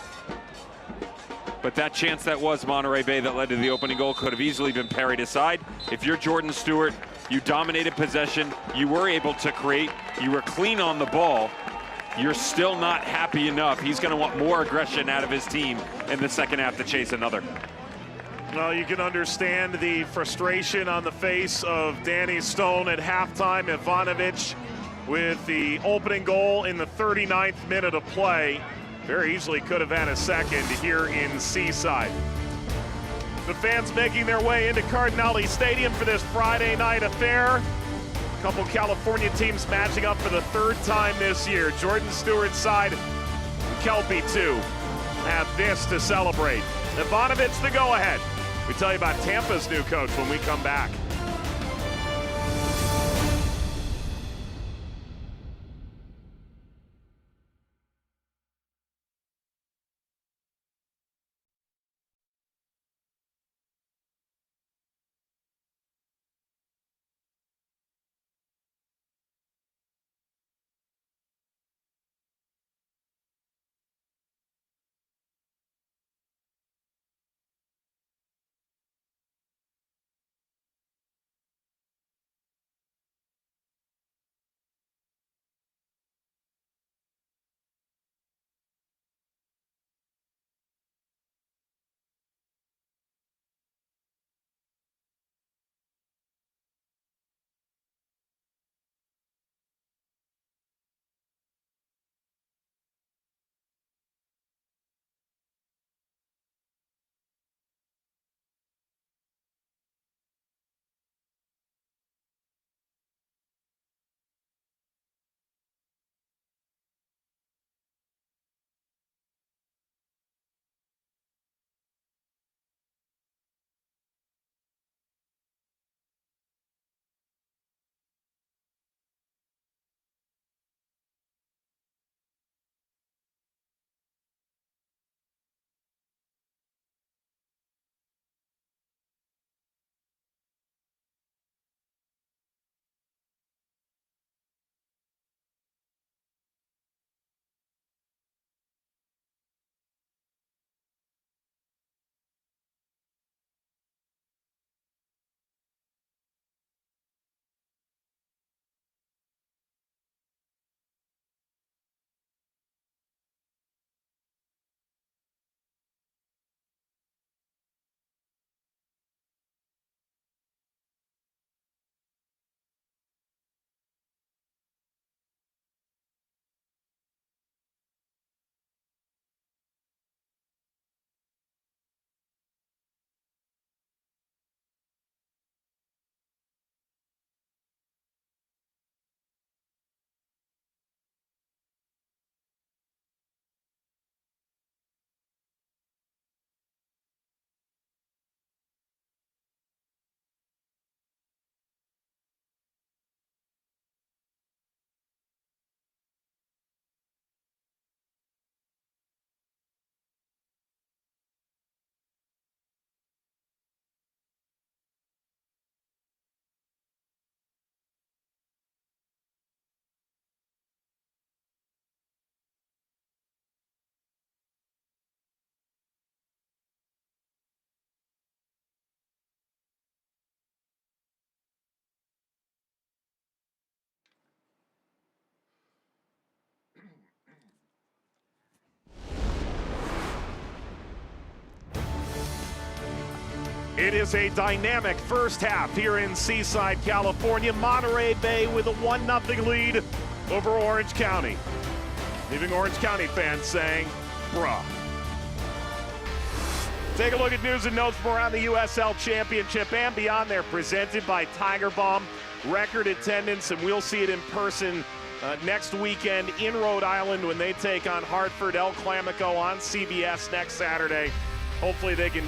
but that chance that was Monterey Bay that led to the opening goal could have easily been parried aside. If you're Jordan Stewart, you dominated possession, you were able to create, you were clean on the ball, you're still not happy enough. He's going to want more aggression out of his team in the second half to chase another. Well, you can understand the frustration on the face of Danny Stone at halftime. Ivanovic with the opening goal in the 39th minute of play. Very easily could have had a second here in Seaside. The fans making their way into Cardinale Stadium for this Friday night affair. A couple California teams matching up for the third time this year. Jordan Stewart's side, Kelpie too, have this to celebrate. Ivanovic the go-ahead. We tell you about Tampa's new coach when we come back. It is a dynamic first half here in Seaside, California. Monterey Bay with a 1-0 lead over Orange County, leaving Orange County fans saying, bruh. Take a look at news and notes from around the USL Championship and beyond. They're presented by Tiger Balm. Record attendance, and we'll see it in person next weekend in Rhode Island when they take on Hartford El Clamico on CBS next Saturday. Hopefully they can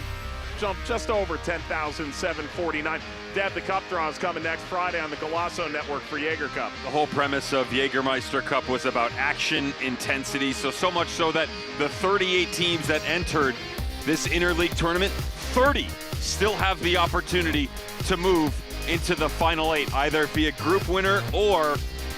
jump just over 10,749. Deb, the Cup draw is coming next Friday on the Golasso Network for Jaeger Cup. The whole premise of Jägermeister Cup was about action, intensity, so much so that the 38 teams that entered this interleague tournament, 30 still have the opportunity to move into the final 8, either be a group winner or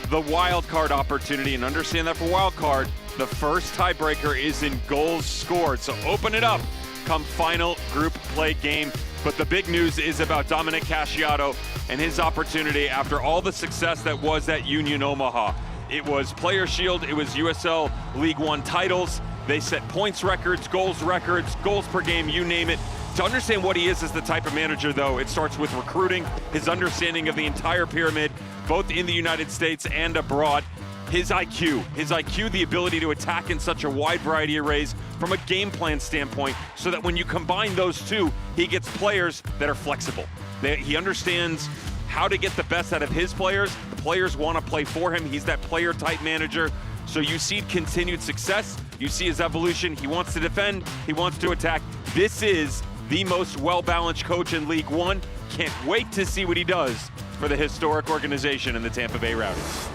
the wild card opportunity. And understand that for wild card, the first tiebreaker is in goals scored. So open it up come final group play game. But the big news is about Dominic Casciato and his opportunity after all the success that was at Union Omaha. It was Player Shield, it was USL League One titles. They set points records, goals per game, you name it. To understand what he is as the type of manager, though, it starts with recruiting, his understanding of the entire pyramid, both in the United States and abroad. his IQ, the ability to attack in such a wide variety of ways from a game plan standpoint, so that when you combine those two, he gets players that are flexible. He understands how to get the best out of his players. The players want to play for him. He's that player-type manager. So you see continued success. You see his evolution. He wants to defend. He wants to attack. This is the most well-balanced coach in League One. Can't wait to see what he does for the historic organization in the Tampa Bay Rowdies.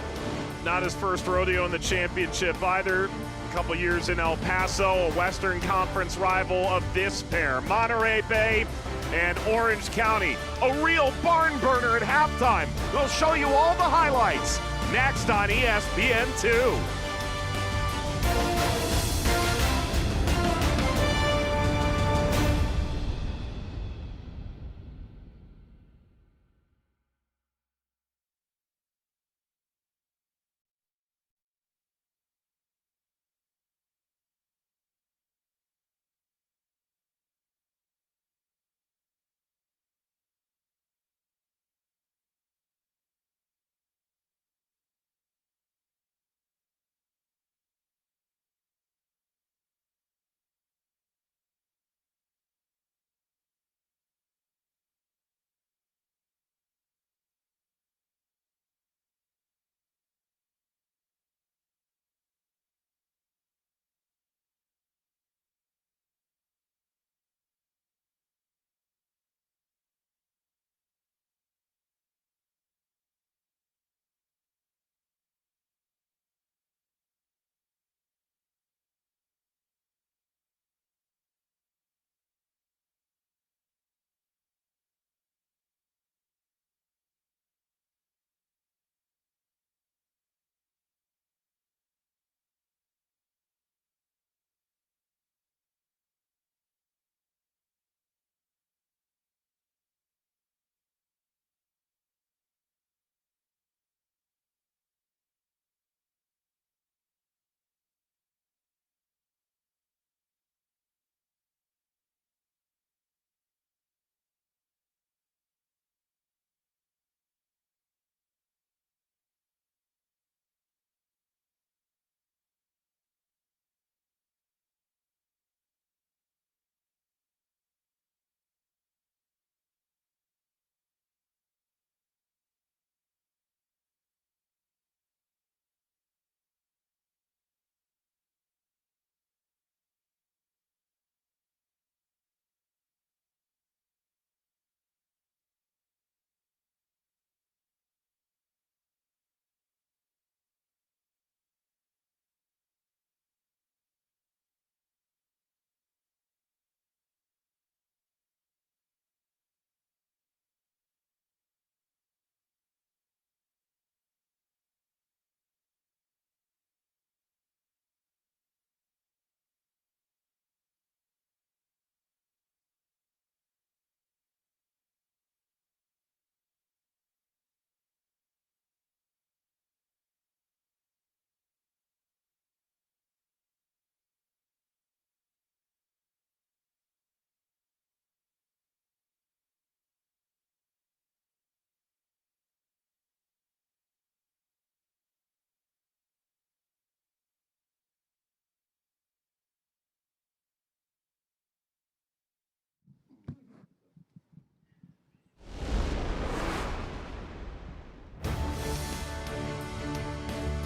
Not his first rodeo in the championship either. A couple years in El Paso, a Western Conference rival of this pair, Monterey Bay and Orange County. A real barn burner at halftime. We'll show you all the highlights next on ESPN2.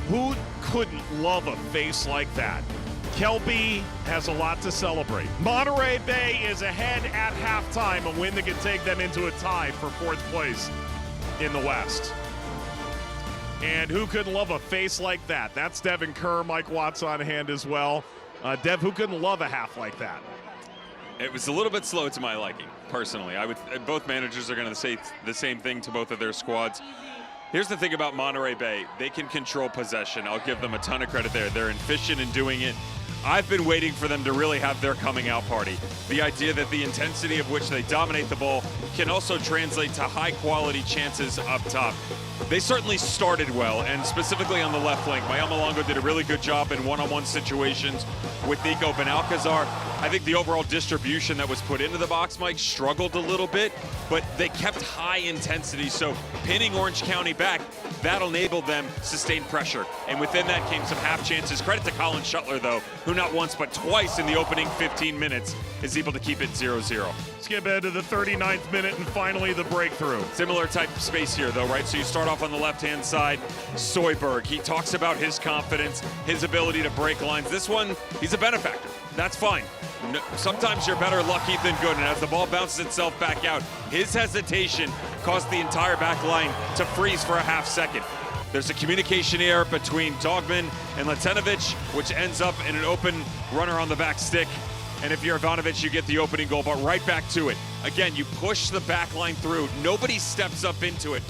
Who couldn't love a face like that? Kelby has a lot to celebrate. Monterey Bay is ahead at halftime, a win that can take them into a tie for fourth place in the West. And who couldn't love a face like that? That's Devin Kerr, Mike Watts on hand as well. Dev, who couldn't love a half like that? It was a little bit slow to my liking, personally. Both managers are going to say the same thing to both of their squads. Here's the thing about Monterey Bay. They can control possession. I'll give them a ton of credit there. They're efficient in doing it. I've been waiting for them to really have their coming out party. The idea that the intensity of which they dominate the ball can also translate to high quality chances up top. They certainly started well, and specifically on the left flank, Mayel Malongo did a really good job in one-on-one situations with Nico Benalcazar. I think the overall distribution that was put into the box, Mike, struggled a little bit, but they kept high intensity, so pinning Orange County back, that enabled them sustained pressure. And within that came some half chances. Credit to Colin Shuttler, though, who not once but twice in the opening 15 minutes is able to keep it 0-0. Skip ahead to the 39th minute and finally the breakthrough. Similar type of space here, though, right? So you start off on the left-hand side. Soyberg, he talks about his confidence, his ability to break lines. This one, he's a benefactor. That's fine. No, sometimes you're better lucky than good, and as the ball bounces itself back out, his hesitation caused the entire back line to freeze for a half second. There's a communication error between Dogman and Latenovic, which ends up in an open runner on the back stick. And if you're Ivanovic, you get the opening goal, but right back to it. Again, you push the back line through. Nobody steps up into it.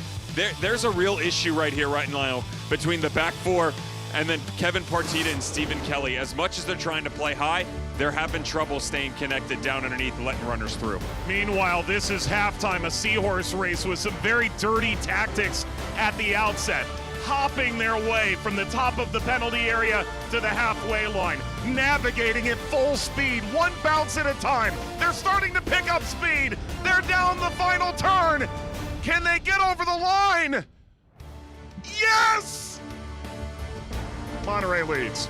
There's a real issue right here, right now, between the back four and then Kevin Partita and Stephen Kelly. As much as they're trying to play high, they're having trouble staying connected down underneath and letting runners through. Meanwhile, this is halftime, a seahorse race with some very dirty tactics at the outset. Hopping their way from the top of the penalty area to the halfway line, navigating at full speed, one bounce at a time. They're starting to pick up speed. They're down the final turn. Can they get over the line? Yes! Monterey leads.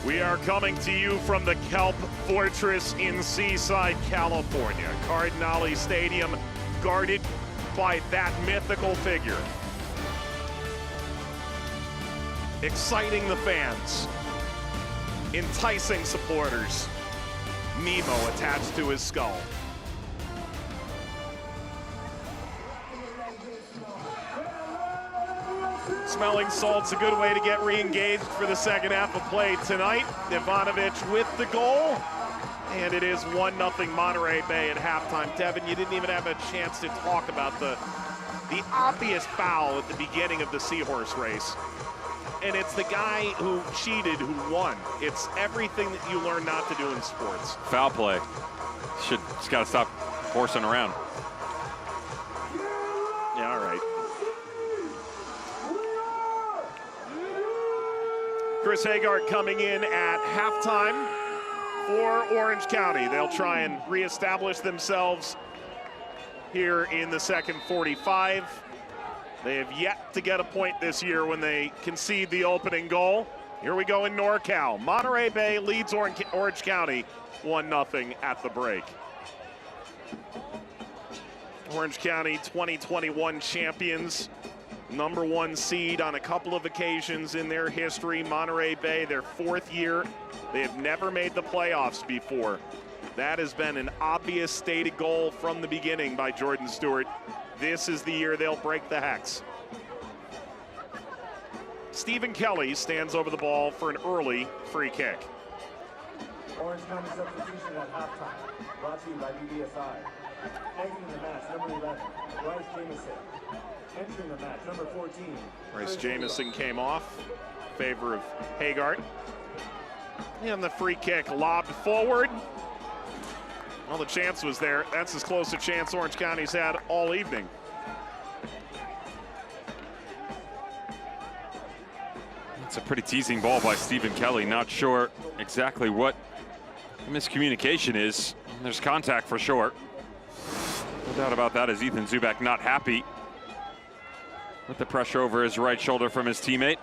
We are coming to you from the Kelp Fortress in Seaside, California. Cardinale Stadium, guarded by that mythical figure. Exciting the fans, enticing supporters. Nemo attached to his skull. Smelling salt's a good way to get re-engaged for the second half of play tonight. Ivanovic with the goal, and it is 1-0 Monterey Bay at halftime. Devin, you didn't even have a chance to talk about the obvious foul at the beginning of the Seahorse race. And it's the guy who cheated who won. It's everything that you learn not to do in sports. Foul play. Just got to stop horsing around. Yeah, all right. Chris Hagart coming in at halftime for Orange County. They'll try and reestablish themselves here in the second 45. They have yet to get a point this year when they concede the opening goal. Here we go in NorCal. Monterey Bay leads Orange County 1-0 at the break. Orange County 2021 champions, #1 seed on a couple of occasions in their history. Monterey Bay, their 4th year. They have never made the playoffs before. That has been an obvious stated goal from the beginning by Jordan Stewart. This is the year they'll break the hex. Stephen Kelly stands over the ball for an early free kick. Orange County substitution at halftime. Brought to you by UBSI. Exiting the match, number 11, Bryce Jamison. Entering the match, number 14. Bryce Jamison came off in favor of Hagart. And the free kick lobbed forward. Well, the chance was there. That's as close a chance Orange County's had all evening. It's a pretty teasing ball by Stephen Kelly. Not sure exactly what the miscommunication is. There's contact for sure. No doubt about that, as Ethan Zubak not happy with the pressure over his right shoulder from his teammate.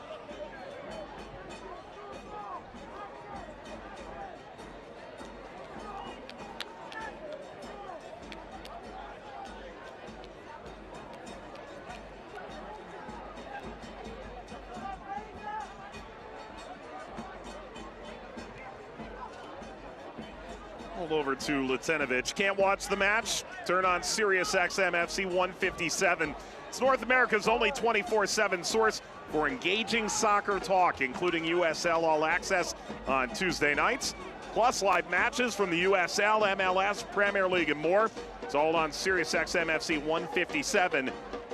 Over to Latinovic. Can't watch the match? Turn on Sirius XM FC 157. It's North America's only 24/7 source for engaging soccer talk, including USL All Access on Tuesday nights, plus live matches from the USL, MLS, Premier League, and more. It's all on Sirius XM FC 157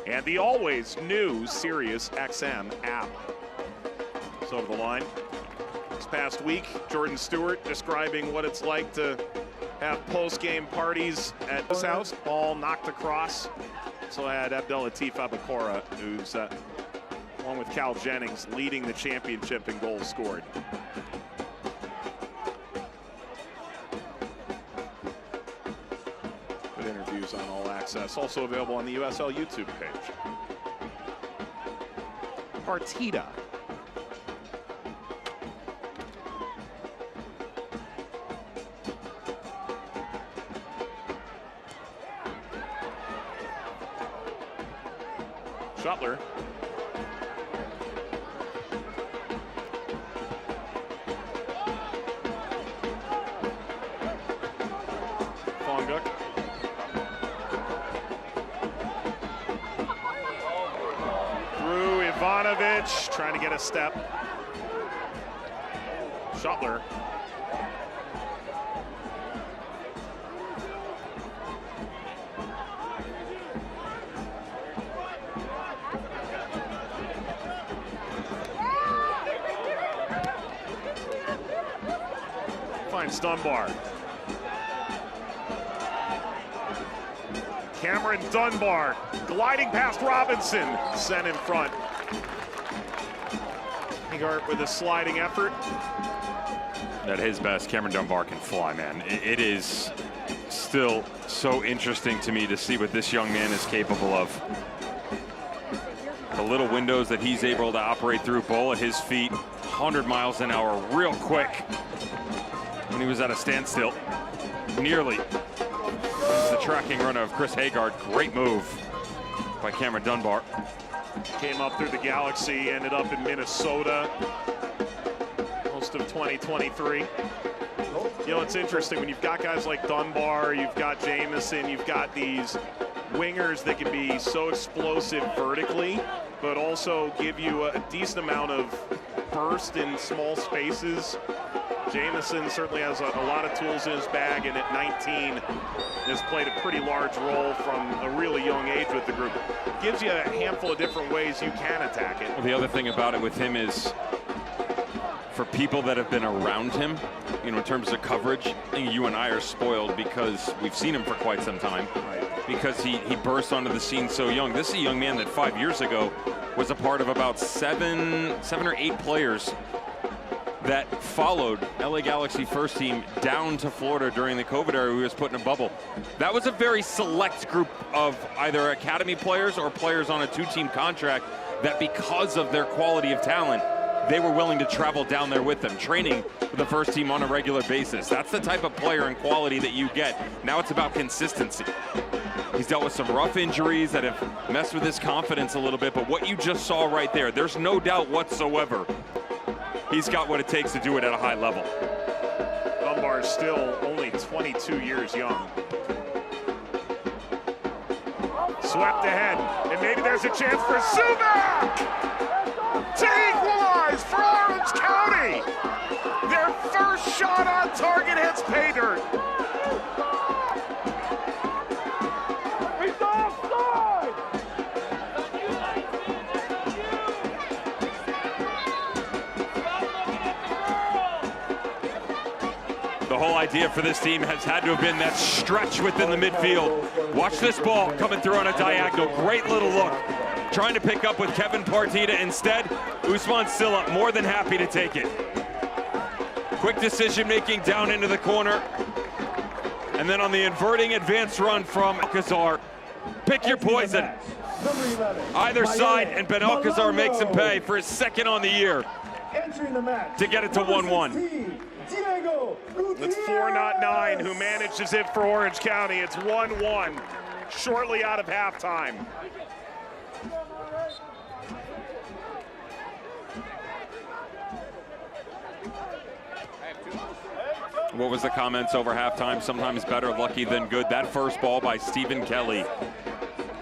and the always new Sirius XM app. So over the line. This past week, Jordan Stewart describing what it's like to have post-game parties at his house. Ball knocked across. So I had Abdelatif Abakora, who's, along with Cal Jennings, leading the championship in goals scored. Good interviews on All Access. Also available on the USL YouTube page. Partita. Shuttler. Fonguk. Through Ivanovic, trying to get a step. Shuttler. Finds Dunbar. Cameron Dunbar gliding past Robinson, sent in front. Hagart with a sliding effort. At his best, Cameron Dunbar can fly, man. It is still so interesting to me to see what this young man is capable of. The little windows that he's able to operate through, ball at his feet, 100 miles an hour, real quick. When he was at a standstill, nearly. The tracking run of Chris Hagart, great move. by Cameron Dunbar. Came up through the Galaxy, ended up in Minnesota most of 2023. You know, it's interesting when you've got guys like Dunbar, you've got Jamison, you've got these wingers that can be so explosive vertically, but also give you a decent amount of burst in small spaces. Jamison certainly has a lot of tools in his bag, and at 19 has played a pretty large role from a really young age with the group. Gives you a handful of different ways you can attack it. Well, the other thing about it with him is, for people that have been around him, you know, in terms of coverage, I think you and I are spoiled because we've seen him for quite some time. Right. Because he burst onto the scene so young. This is a young man that 5 years ago was a part of about seven or eight players that followed LA Galaxy first team down to Florida during the COVID era. He was put in a bubble. That was a very select group of either academy players or players on a two-team contract that, because of their quality of talent, they were willing to travel down there with them, training for the first team on a regular basis. That's the type of player and quality that you get. Now it's about consistency. He's dealt with some rough injuries that have messed with his confidence a little bit, but what you just saw right there, there's no doubt whatsoever he's got what it takes to do it at a high level. Dunbar is still only 22 years young. Swept ahead, and maybe there's a chance for Sumac to equalize for Orange County. Their first shot on target hits pay dirt. The whole idea for this team has had to have been that stretch within the midfield. Watch this ball coming through on a diagonal. Great little look. Trying to pick up with Kevin Partita. Instead, Usman Silla more than happy to take it. Quick decision making down into the corner. And then on the inverting advanced run from Alcazar. Pick your poison. Either side, and Ben Alcazar makes him pay for his second on the year to get it to 1-1. It's 4, not 9, who manages it for Orange County. It's 1-1, shortly out of halftime. What was the comments over halftime? Sometimes better lucky than good. That first ball by Stephen Kelly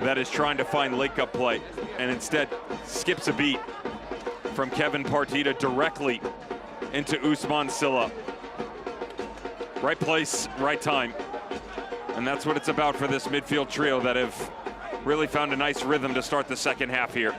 that is trying to find link-up play and instead skips a beat from Kevin Partita directly into Usman Silla. Right place, right time. And that's what it's about for this midfield trio that have really found a nice rhythm to start the second half here.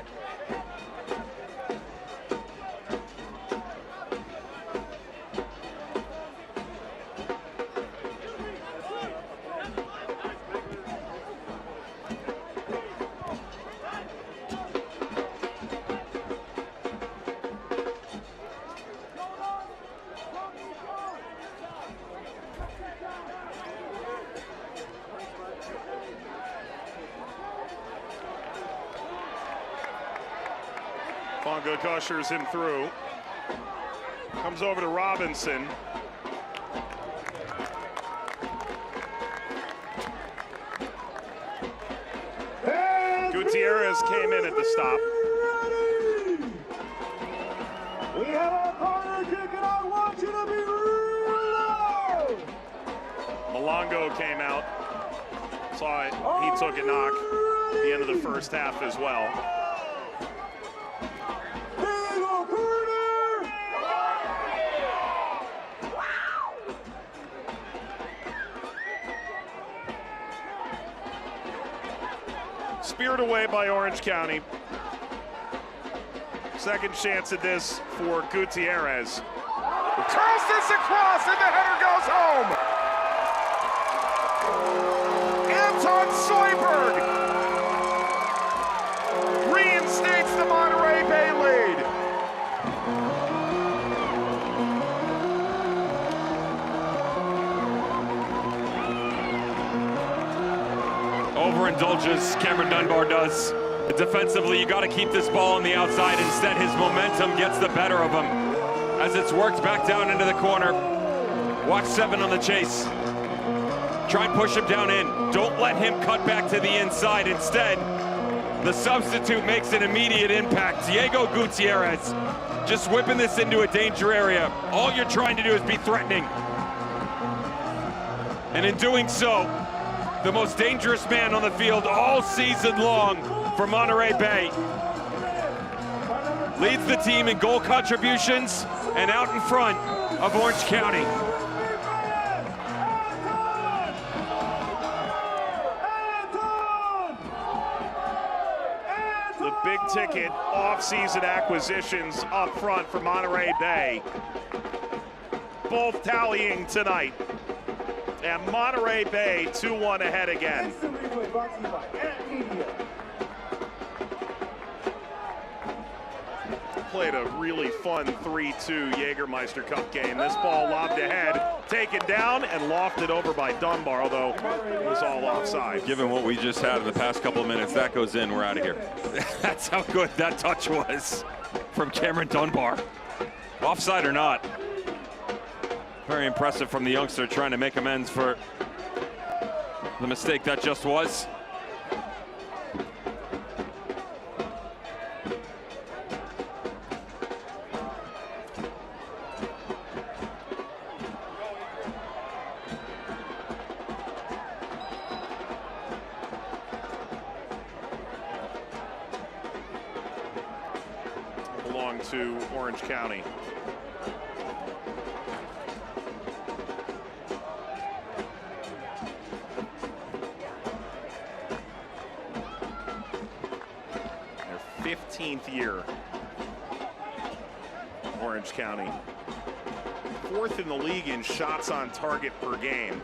Bongo ushers him through. Comes over to Robinson. Gutierrez came in at the stop. We have our corner kick, and I want you to be real loud. Malongo came out. Saw it. He took a knock at the end of the first half as well. Speared away by Orange County. Second chance at this for Gutierrez. Curls this across and the header goes home. Anton Soyberg reinstates the Monterey Bay lead. Overindulges, Cameron Dunbar does. Defensively, you got to keep this ball on the outside. Instead, his momentum gets the better of him as it's worked back down into the corner. Watch 7 on the chase. Try and push him down in. Don't let him cut back to the inside. Instead, The substitute makes an immediate impact. Diego Gutierrez just whipping this into a danger area. All you're trying to do is be threatening. And in doing so, the most dangerous man on the field all season long for Monterey Bay leads the team in goal contributions and out in front of Orange County. The big ticket off-season acquisitions up front for Monterey Bay, both tallying tonight. And Monterey Bay 2-1 ahead again. Played a really fun 3-2 Jägermeister Cup game. This ball lobbed ahead, taken down, and lofted over by Dunbar, although it was all offside. Given what we just had in the past couple of minutes, that goes in, we're out of here. That's how good that touch was from Cameron Dunbar. Offside or not. Very impressive from the youngster trying to make amends for the mistake that just was. Belong to Orange County. Their 15th year, Orange County. 4th in the league in shots on target per game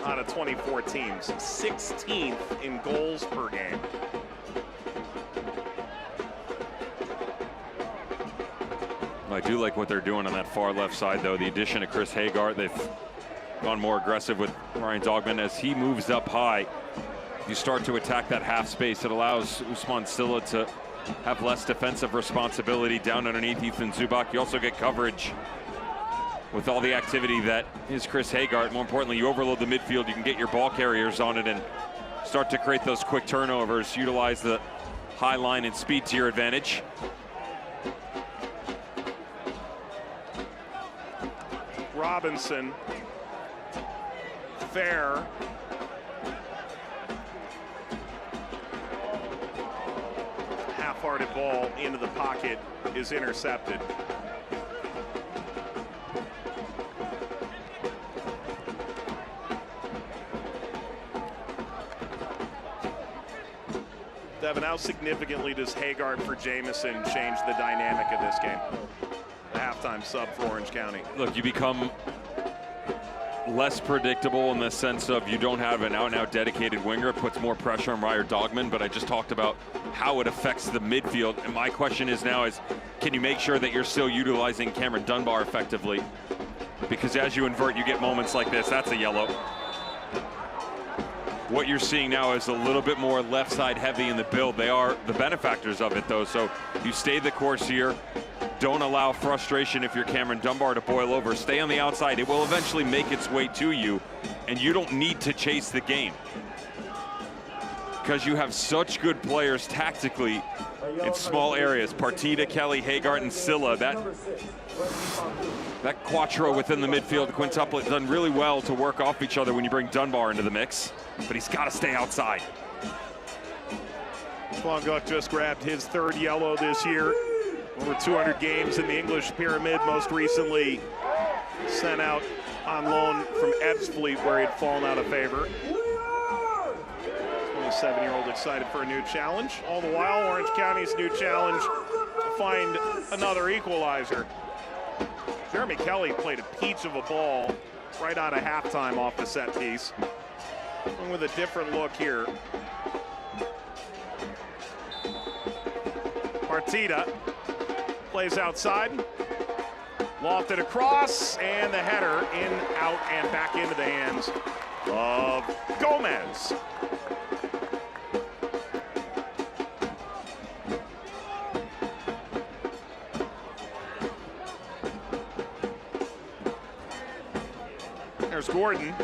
out of 24 teams. 16th in goals per game. I do like what they're doing on that far left side, though. The addition of Chris Hagar, they've gone more aggressive with Ryan Dogman. As he moves up high, you start to attack that half space. It allows Usman Silla to have less defensive responsibility down underneath Ethan Zubak. You also get coverage with all the activity that is Chris Hagar. More importantly, you overload the midfield. You can get your ball carriers on it and start to create those quick turnovers. Utilize the high line and speed to your advantage. Robinson, Fair, half-hearted ball into the pocket is intercepted. Devin, how significantly does Hagar for Jamison change the dynamic of this game? The halftime sub for Orange County. Look, you become less predictable in the sense of you don't have an out-and-out dedicated winger. It puts more pressure on Ryan Dogman, but I just talked about how it affects the midfield. And my question is now is, can you make sure that you're still utilizing Cameron Dunbar effectively? Because as you invert, you get moments like this. That's a yellow. What you're seeing now is a little bit more left side heavy in the build. They are the benefactors of it, though. So you stay the course here. Don't allow frustration if you're Cameron Dunbar to boil over. Stay on the outside. It will eventually make its way to you, and you don't need to chase the game because you have such good players tactically in small areas. Partita, Kelly, Hagar, and Silla. That quattro within the midfield, quintuplet, done really well to work off each other when you bring Dunbar into the mix, but he's got to stay outside. Swanguk just grabbed his 3rd yellow this year. Over 200 games in the English Pyramid, most recently sent out on loan from Ebbsfleet, where he had fallen out of favor. 27-year-old excited for a new challenge. All the while, Orange County's new challenge to find another equalizer. Jeremy Kelly played a peach of a ball right out of halftime off the set piece. And with a different look here. Partita plays outside, lofted across, and the header in, out, and back into the hands of Gomez. There's Gordon.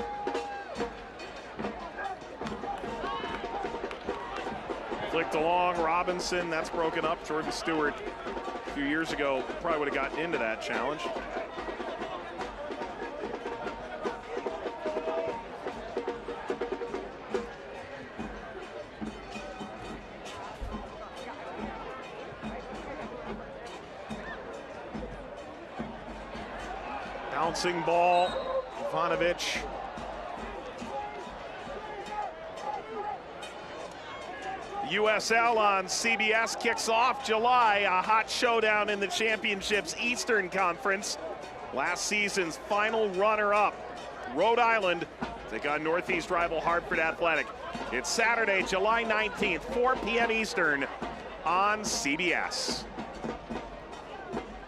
Flicked along, Robinson, that's broken up. Jordan Stewart, a few years ago, probably would have gotten into that challenge. Bouncing ball, Ivanovic. USL on CBS kicks off July, a hot showdown in the championship's Eastern Conference. Last season's final runner-up, Rhode Island, take on Northeast rival Hartford Athletic. It's Saturday, July 19th, 4 p.m. Eastern on CBS.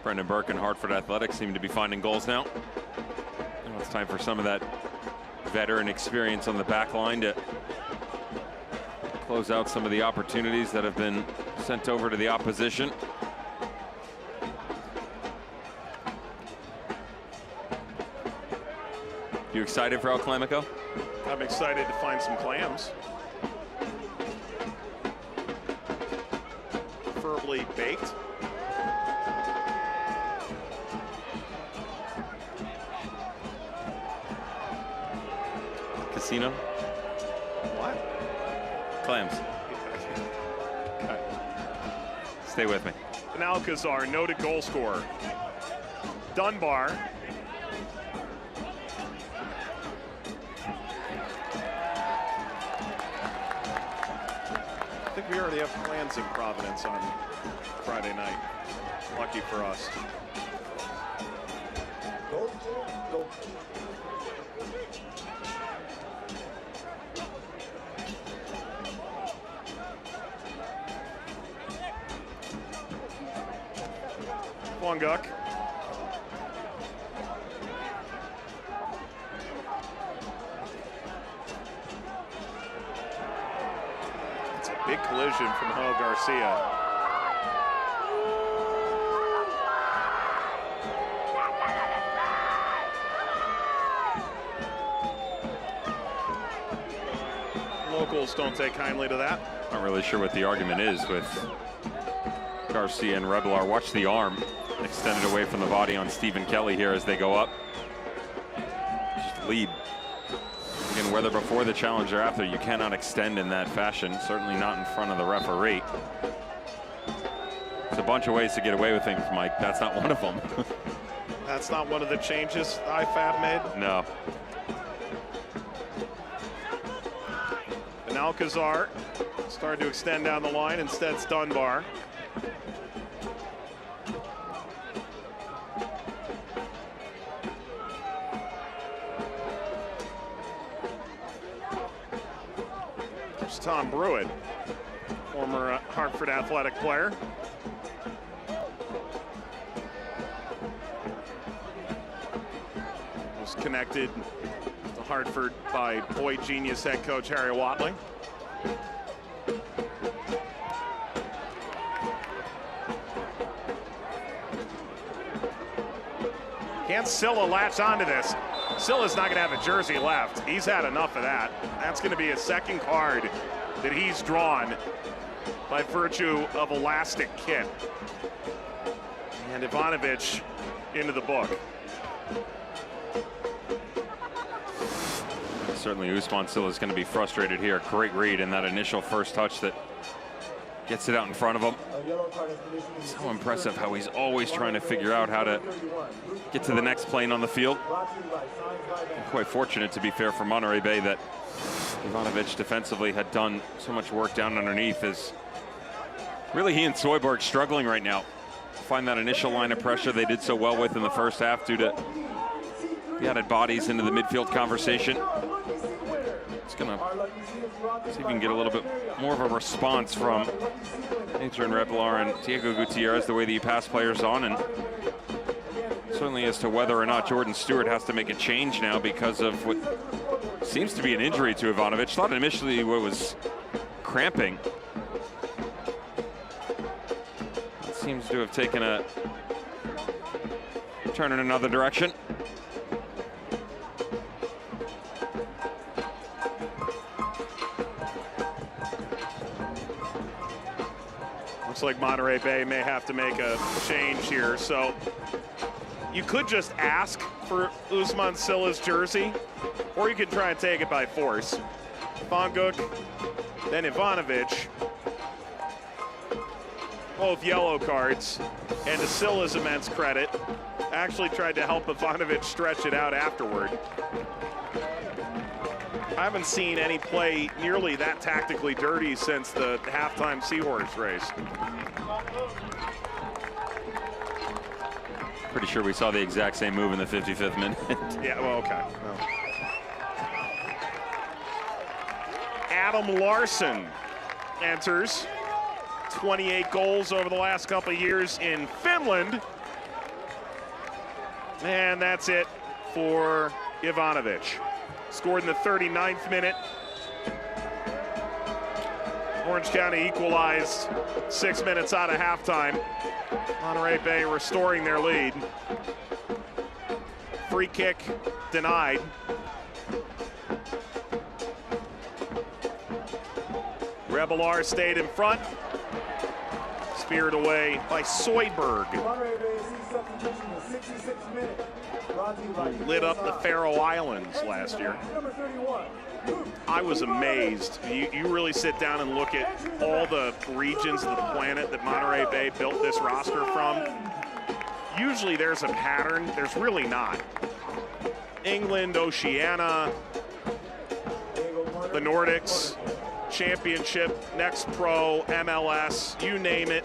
Brendan Burke and Hartford Athletic seem to be finding goals now. Now it's time for some of that veteran experience on the back line to close out some of the opportunities that have been sent over to the opposition. You excited for El Clamico? I'm excited to find some clams. Preferably baked. Casino? What? Clams. Okay. Stay with me. And Alcazar, noted goal scorer. Dunbar. I think we already have plans in Providence on Friday night. Lucky for us. Wonguk. It's a big collision from Ho Garcia. Locals don't take kindly to that. Not really sure what the argument is with Garcia and Reblar. Watch the arm extended away from the body on Stephen Kelly here as they go up. Just lead. Again, whether before the challenge or after, you cannot extend in that fashion, certainly not in front of the referee. There's a bunch of ways to get away with things, Mike. That's not one of them. That's not one of the changes IFAB made? No. And Alcazar started to extend down the line. Instead, it's Dunbar. There's Tom Brewitt, former Hartford Athletic player. Was connected to Hartford by boy genius head coach Harry Watling. Can Silla latch onto this? Silla's not going to have a jersey left. He's had enough of that. That's going to be a second card that he's drawn by virtue of elastic kit. And Ivanovic into the book. Certainly Usman Silla is going to be frustrated here. Great read in that initial first touch that gets it out in front of him. So impressive how he's always trying to figure out how to get to the next plane on the field. And quite fortunate, to be fair, for Monterey Bay that Ivanovic defensively had done so much work down underneath, as really he and Soyborg struggling right now. Find that initial line of pressure they did so well with in the first half due to the added bodies into the midfield conversation. It's gonna see if we can get a little bit more of a response from Adrian Reblar and Diego Gutierrez, the way that you pass players on, and certainly as to whether or not Jordan Stewart has to make a change now because of what seems to be an injury to Ivanovic. Thought initially it was cramping. It seems to have taken a turn in another direction. looks like Monterey Bay may have to make a change here. So you could just ask for Usman Silla's jersey, or you could try and take it by force. Fonguk, then Ivanovic, both yellow cards, and to Silla's immense credit, actually tried to help Ivanovic stretch it out afterward. I haven't seen any play nearly that tactically dirty since the halftime Seahorse race. Pretty sure we saw the exact same move in the 55th minute. Yeah, well, okay. Well. Adam Larsson enters. 28 goals over the last couple of years in Finland. And that's it for Ivanovic. Scored in the 39th minute. Orange County equalized 6 minutes out of halftime. Monterey Bay restoring their lead. Free kick denied. Rebelar stayed in front. Speared away by Soyberg. Monterey Bay sees substitution in the 66th minute. Lit up the Faroe Islands last year. Number 31. I was amazed. You really sit down and look at all the regions of the planet that Monterey Bay built this roster from. Usually there's a pattern. There's really not. England, Oceania, the Nordics, Championship, Next Pro, MLS, you name it.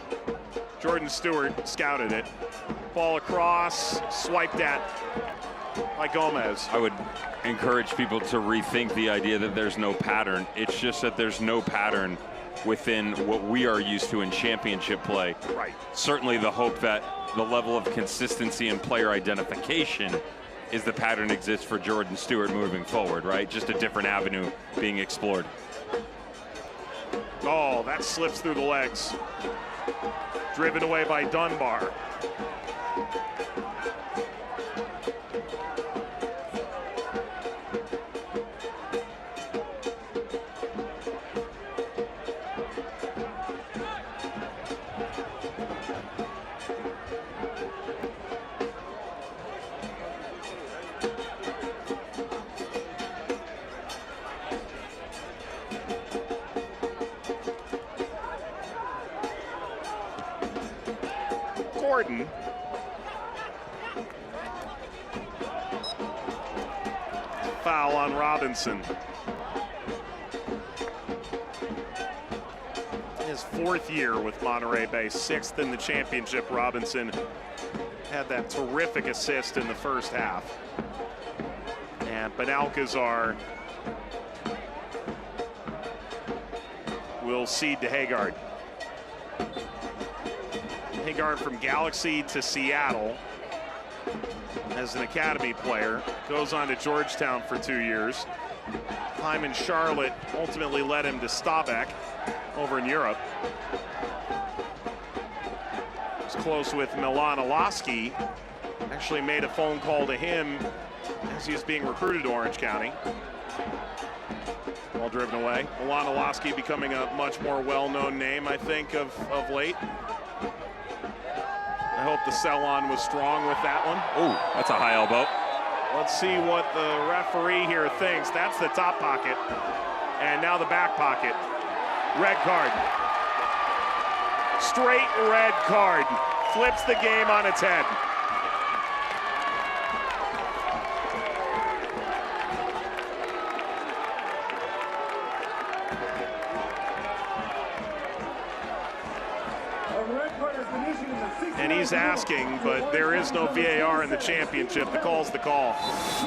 Jordan Stewart scouted it. Ball across, swiped at by Gomez. I would encourage people to rethink the idea that there's no pattern. It's just that there's no pattern within what we are used to in championship play. Right. Certainly the hope that the level of consistency and player identification is the pattern exists for Jordan Stewart moving forward, right? Just a different avenue being explored. Oh, that slips through the legs. Driven away by Dunbar. Gordon. Foul on Robinson. His 4th year with Monterey Bay, 6th in the championship. Robinson had that terrific assist in the first half. And Benalcazar will cede to Haggard. Haggard from Galaxy to Seattle as an academy player, goes on to Georgetown for 2 years. Time in Charlotte ultimately led him to Stabæk over in Europe. Was close with Milan Olaski. Actually made a phone call to him as he was being recruited to Orange County. Ball driven away. Milan Olaski becoming a much more well-known name, I think, of late. I hope the sell-on was strong with that one. Oh, that's a high elbow. Let's see what the referee here thinks. That's the top pocket. And now the back pocket. Red card. Straight red card. Flips the game on its head. And he's asking, but there is no VAR in the championship. The call's the call.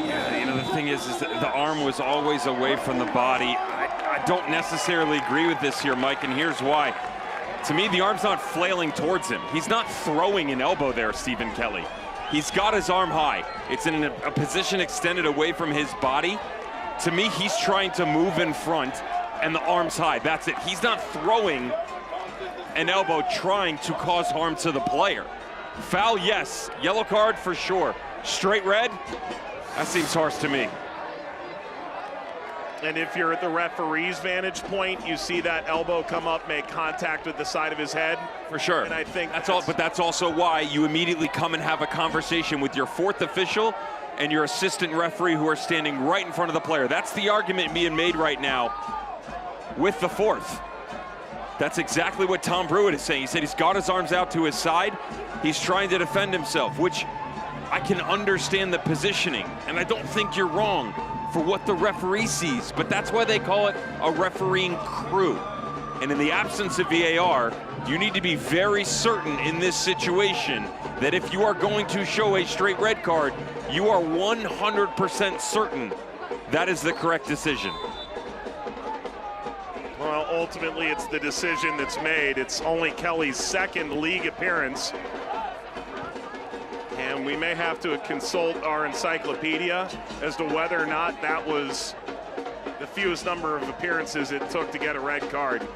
Yeah, you know, the thing is that the arm was always away from the body. I don't necessarily agree with this here, Mike, and here's why. To me, the arm's not flailing towards him. He's not throwing an elbow there, Stephen Kelly. He's got his arm high. It's in a position extended away from his body. To me, he's trying to move in front, and the arm's high. That's it. He's not throwing an elbow trying to cause harm to the player. Foul, yes. Yellow card for sure. Straight red, that seems harsh to me. And if you're at the referee's vantage point, you see that elbow come up, make contact with the side of his head. For sure. And I think that's all. But that's also why you immediately come and have a conversation with your fourth official and your assistant referee who are standing right in front of the player. That's the argument being made right now with the fourth. That's exactly what Tom Brewitt is saying. He said he's got his arms out to his side. He's trying to defend himself, which I can understand the positioning, and I don't think you're wrong for what the referee sees, but that's why they call it a refereeing crew. And in the absence of VAR, you need to be very certain in this situation that if you are going to show a straight red card, you are 100% certain that is the correct decision. Well, ultimately, it's the decision that's made. It's only Kelly's second league appearance. And we may have to consult our encyclopedia as to whether or not that was the fewest number of appearances it took to get a red card.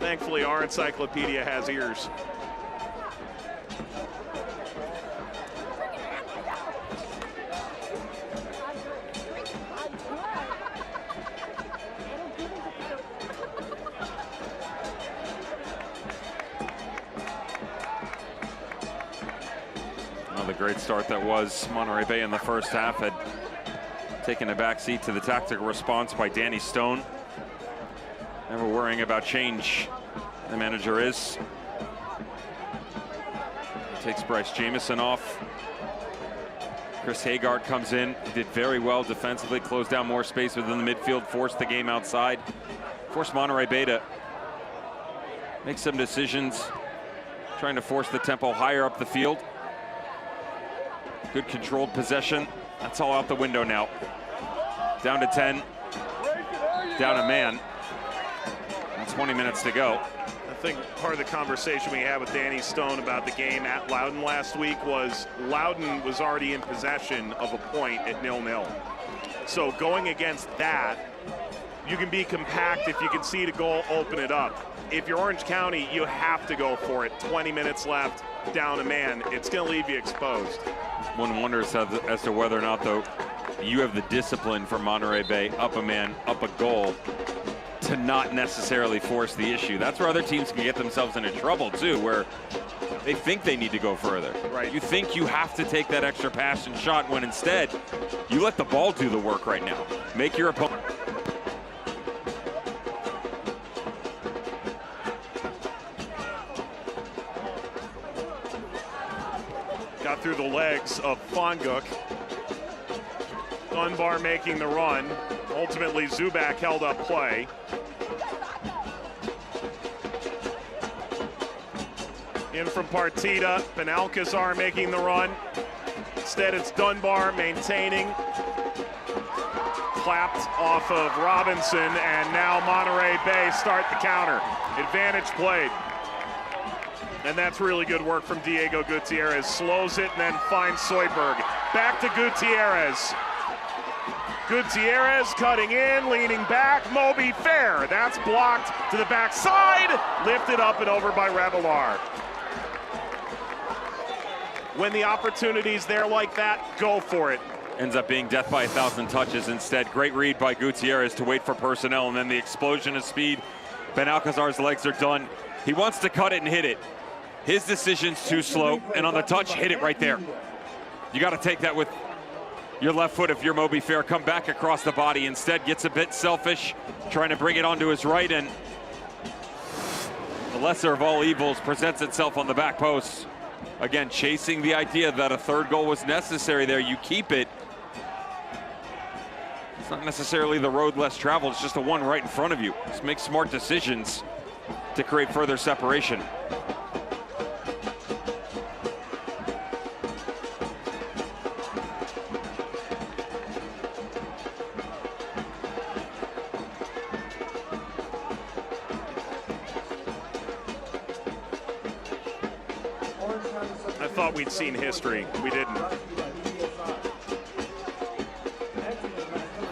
Thankfully, our encyclopedia has ears. The great start that was Monterey Bay in the first half had taken a back seat to the tactical response by Danny Stone. Never worrying about change, the manager is. He takes Bryce Jamison off. Chris Hagard comes in. He did very well defensively, closed down more space within the midfield, forced the game outside, forced Monterey Bay to make some decisions, trying to force the tempo higher up the field. Good controlled possession. That's all out the window now. Down to 10. Down a man. And 20 minutes to go. I think part of the conversation we had with Danny Stone about the game at Loudoun last week was Loudoun was already in possession of a point at 0-0. So going against that, you can be compact if you can see the goal, open it up. If you're Orange County, you have to go for it. 20 minutes left, down a man. It's going to leave you exposed. One wonders as to whether or not, though, you have the discipline for Monterey Bay, up a man, up a goal, to not necessarily force the issue. That's where other teams can get themselves into trouble, too, where they think they need to go further. Right. You think you have to take that extra pass and shot when instead you let the ball do the work right now. Make your opponent. Got through the legs of Fonguk. Dunbar making the run. Ultimately, Zubak held up play. In from Partita, Benalcazar making the run. Instead, it's Dunbar maintaining. Clapped off of Robinson, and now Monterey Bay start the counter. Advantage played. And that's really good work from Diego Gutierrez. Slows it and then finds Soyberg. Back to Gutierrez. Gutierrez cutting in, leaning back. Moby Fair. That's blocked to the backside. Lifted up and over by Revelar. When the opportunity's there like that, go for it. Ends up being death by 1,000 touches instead. Great read by Gutierrez to wait for personnel, and then the explosion of speed. Benalcazar's legs are done. He wants to cut it and hit it. His decision's too slow, and on the touch, hit it right there. You got to take that with your left foot if you're Moby Fair. Come back across the body. Instead, gets a bit selfish, trying to bring it onto his right, and the lesser of all evils presents itself on the back post. Again, chasing the idea that a third goal was necessary there. You keep it. It's not necessarily the road less traveled. It's just the one right in front of you. Just make smart decisions to create further separation. I thought we'd seen history. We didn't.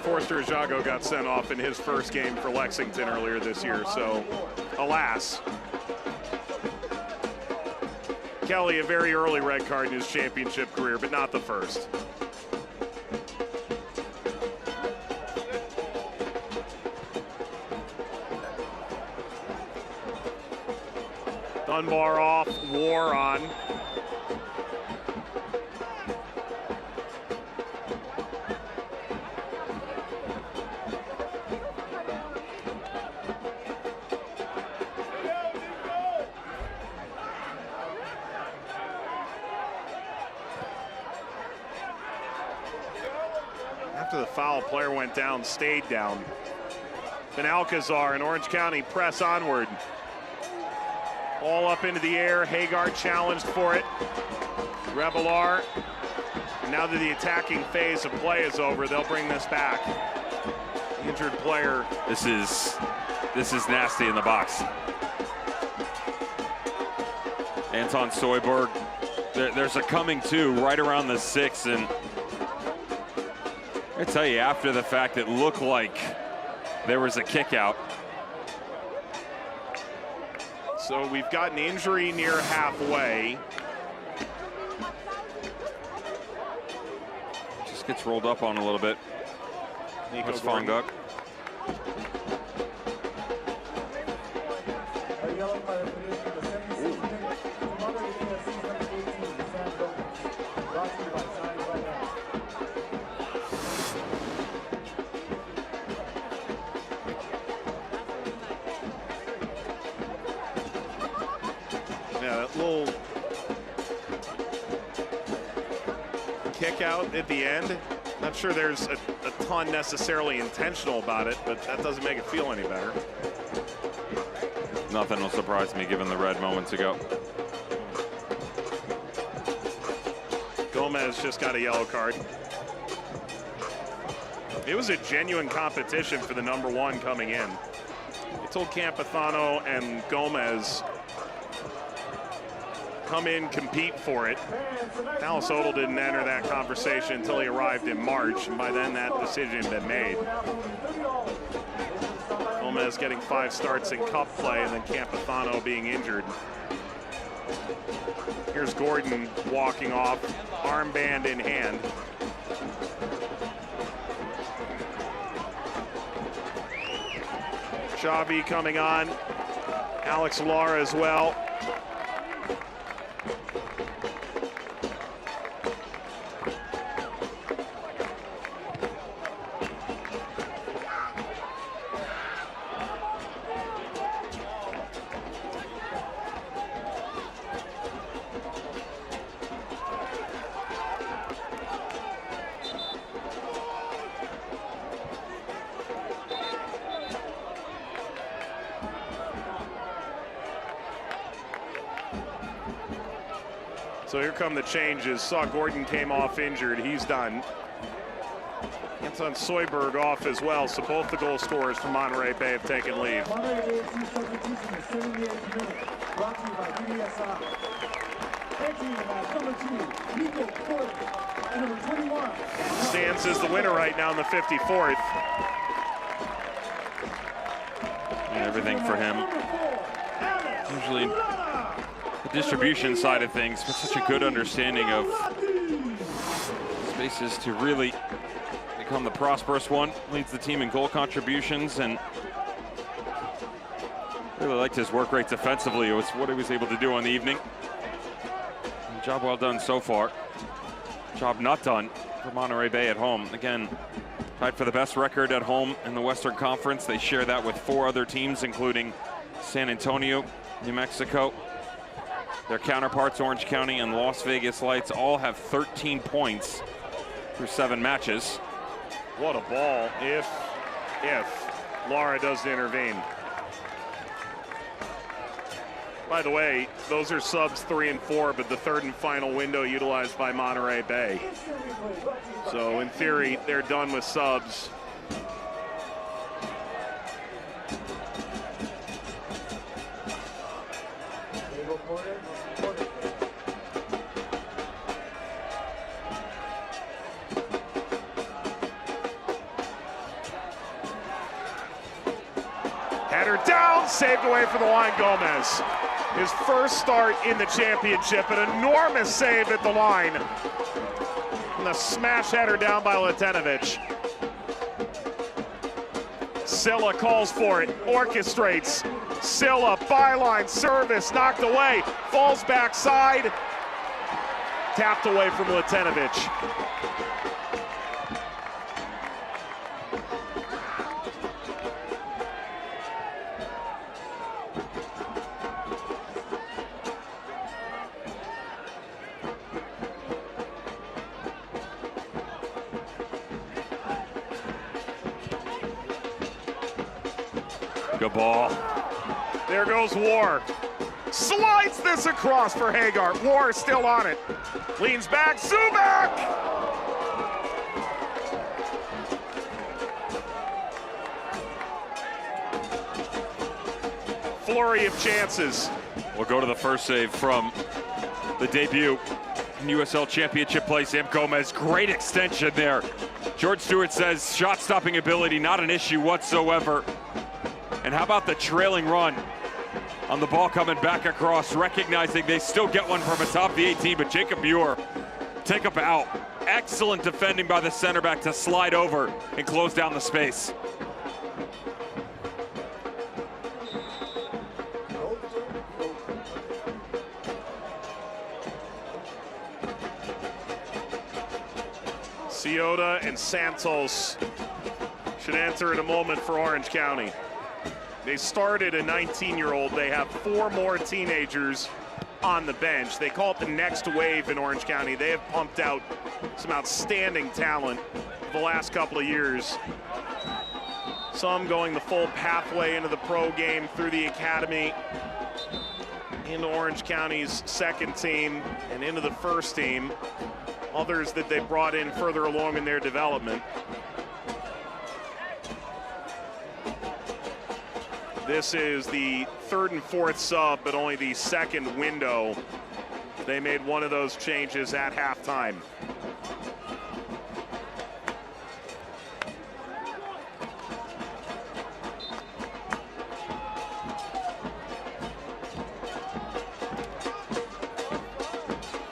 Forster Jago got sent off in his first game for Lexington earlier this year, so alas. Kelly, a very early red card in his championship career, but not the first. Dunbar off, War on. After the foul, player went down, stayed down. Then Alcazar and Orange County press onward. Ball up into the air, Hagar challenged for it. Revelar, now that the attacking phase of play is over, they'll bring this back. The injured player. This is nasty in the box. Anton Soyberg, there's a coming to right around the 6, and I tell you, after the fact, it looked like there was a kick out. So we've got an injury near halfway. Just gets rolled up on a little bit. That's Fonguk. Little kick out at the end. Not sure there's a ton necessarily intentional about it, but that doesn't make it feel any better. Nothing will surprise me given the red moments ago. Gomez just got a yellow card. It was a genuine competition for the #1 coming in. They told Campazano and Gomez, come in, compete for it. Dallas Odell didn't enter that conversation until he arrived in March, and by then that decision had been made. Gomez getting 5 starts in cup play, and then Campazano being injured. Here's Gordon walking off, armband in hand. Xavi coming on, Alex Lara as well. So here come the changes. Saw Gordon came off injured. He's done. Anton Soyberg off as well. So both the goal scorers from Monterey Bay have taken leave. Monterey Bay substitution is 78th minute. Brought to you by USL. Entering the match, #2, Nico Gordon, and #21. Stands as the winner right now in the 54th. And everything for him. Usually the distribution side of things, but such a good understanding of spaces to really become the prosperous one. Leads the team in goal contributions, and really liked his work rate defensively. It was what he was able to do on the evening. Job well done so far. Job not done for Monterey Bay at home. Again, tied for the best record at home in the Western Conference. They share that with 4 other teams, including San Antonio, New Mexico. Their counterparts, Orange County and Las Vegas Lights, all have 13 points through 7 matches. What a ball if Lara doesn't intervene. By the way, those are subs 3 and 4, but the 3rd and final window utilized by Monterey Bay. So in theory, they're done with subs. Header down, saved away from the line, Gomez. His first start in the championship, an enormous save at the line. And the smash header down by Latenovic. Silla calls for it, orchestrates, Silla, byline, service, knocked away, falls backside, tapped away from Latenovic. Good ball. There goes War. Slides this across for Hagar. War still on it. Leans back, Zubak! Flurry of chances. We'll go to the first save from the debut in USL Championship play, Sam Gomez. Great extension there. George Stewart says shot-stopping ability not an issue whatsoever. And how about the trailing run on the ball coming back across, recognizing they still get one from atop the 18, but Jacob Muir take up out. Excellent defending by the center back to slide over and close down the space. Ciota and Santos should enter in a moment for Orange County. They started a 19-year-old. They have 4 more teenagers on the bench. They call it the next wave in Orange County. They have pumped out some outstanding talent the last couple of years. Some going the full pathway into the pro game through the academy, into Orange County's second team, and into the first team. Others that they brought in further along in their development. This is the 3rd and 4th sub, but only the 2nd window. They made one of those changes at halftime.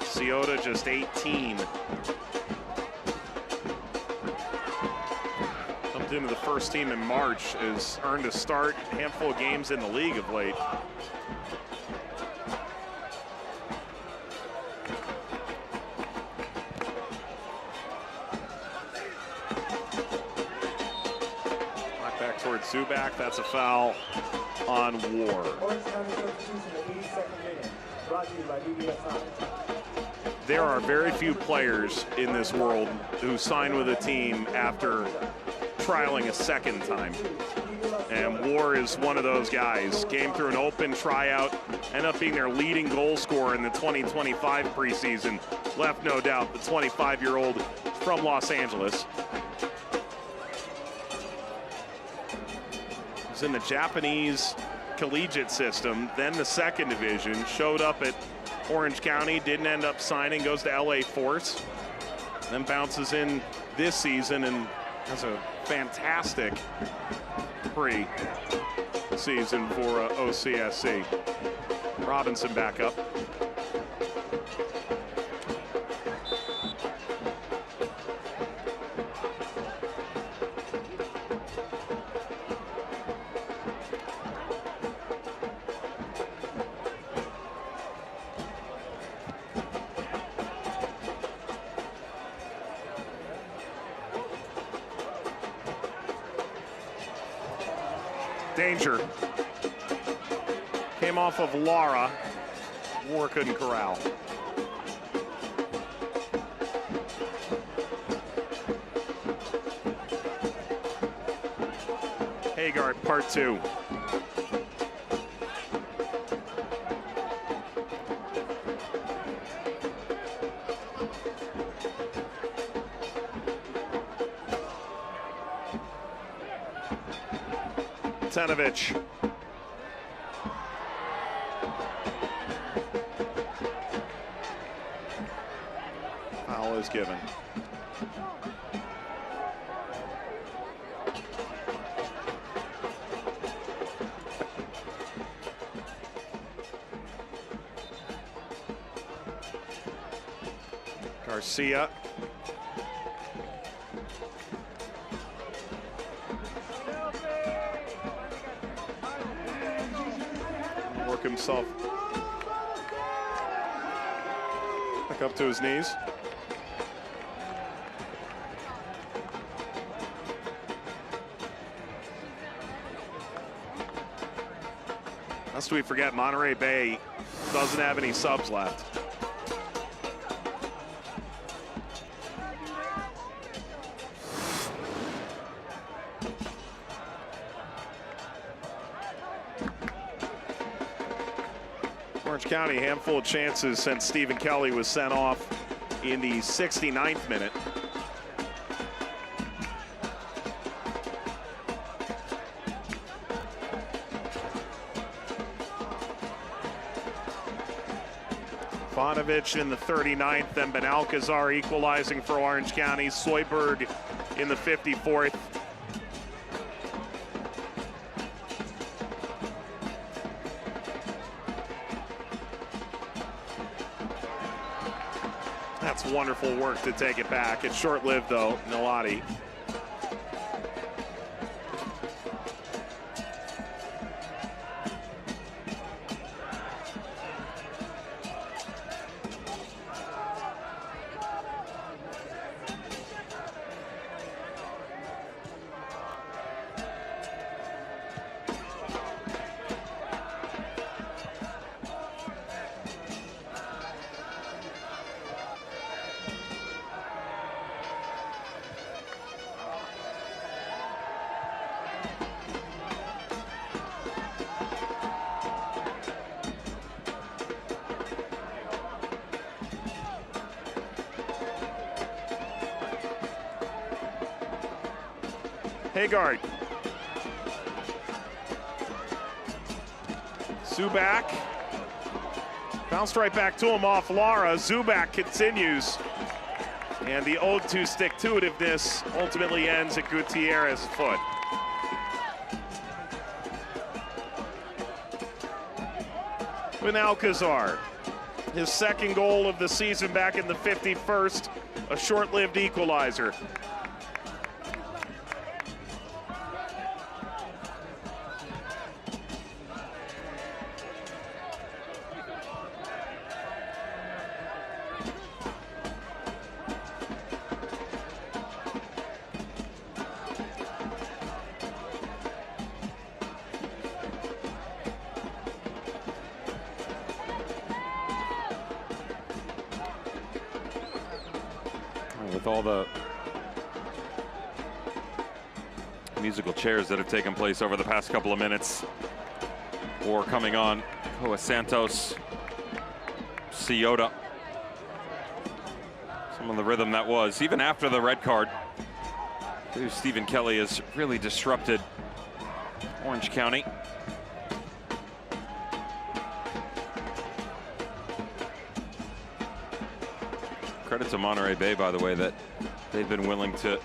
Ciota just 18. Jumped into the first team in March, has earned a start, a handful of games in the league of late. Back towards Zubak, that's a foul on War. Orange County substitution at 82nd minute, brought to you by USL. There are very few players in this world who sign with a team after trialing a second time. And War is one of those guys. Came through an open tryout, ended up being their leading goal scorer in the 2025 preseason. Left, no doubt, the 25-year-old from Los Angeles. Was in the Japanese collegiate system, then the 2nd division, showed up at Orange County, didn't end up signing, goes to LA Force, then bounces in this season and has a fantastic pre-season for OCSC. Robinson back up. Danger. Came off of Lara. War couldn't corral. Hagar, part 2. Latenovic. Foul is given. Garcia. himself back up to his knees. Lest we forget, Monterey Bay doesn't have any subs left. Orange County, a handful of chances since Stephen Kelly was sent off in the 69th minute. Ivanovich in the 39th, then Benalcazar equalizing for Orange County. Soyberg in the 54th. That's wonderful work to take it back. It's short-lived though, Nilati. Haggard. Zubak. Bounced right back to him off Lara. Zubak continues. And the ode to stick-to-itiveness ultimately ends at Gutierrez's foot. Benalcazar. His second goal of the season back in the 51st. A short-lived equalizer. With all the musical chairs that have taken place over the past couple of minutes, or coming on, Coa Santos, Ciota. Some of the rhythm that was, even after the red card. Stephen Kelly has really disrupted Orange County. Credit to Monterey Bay, by the way, that they've been willing to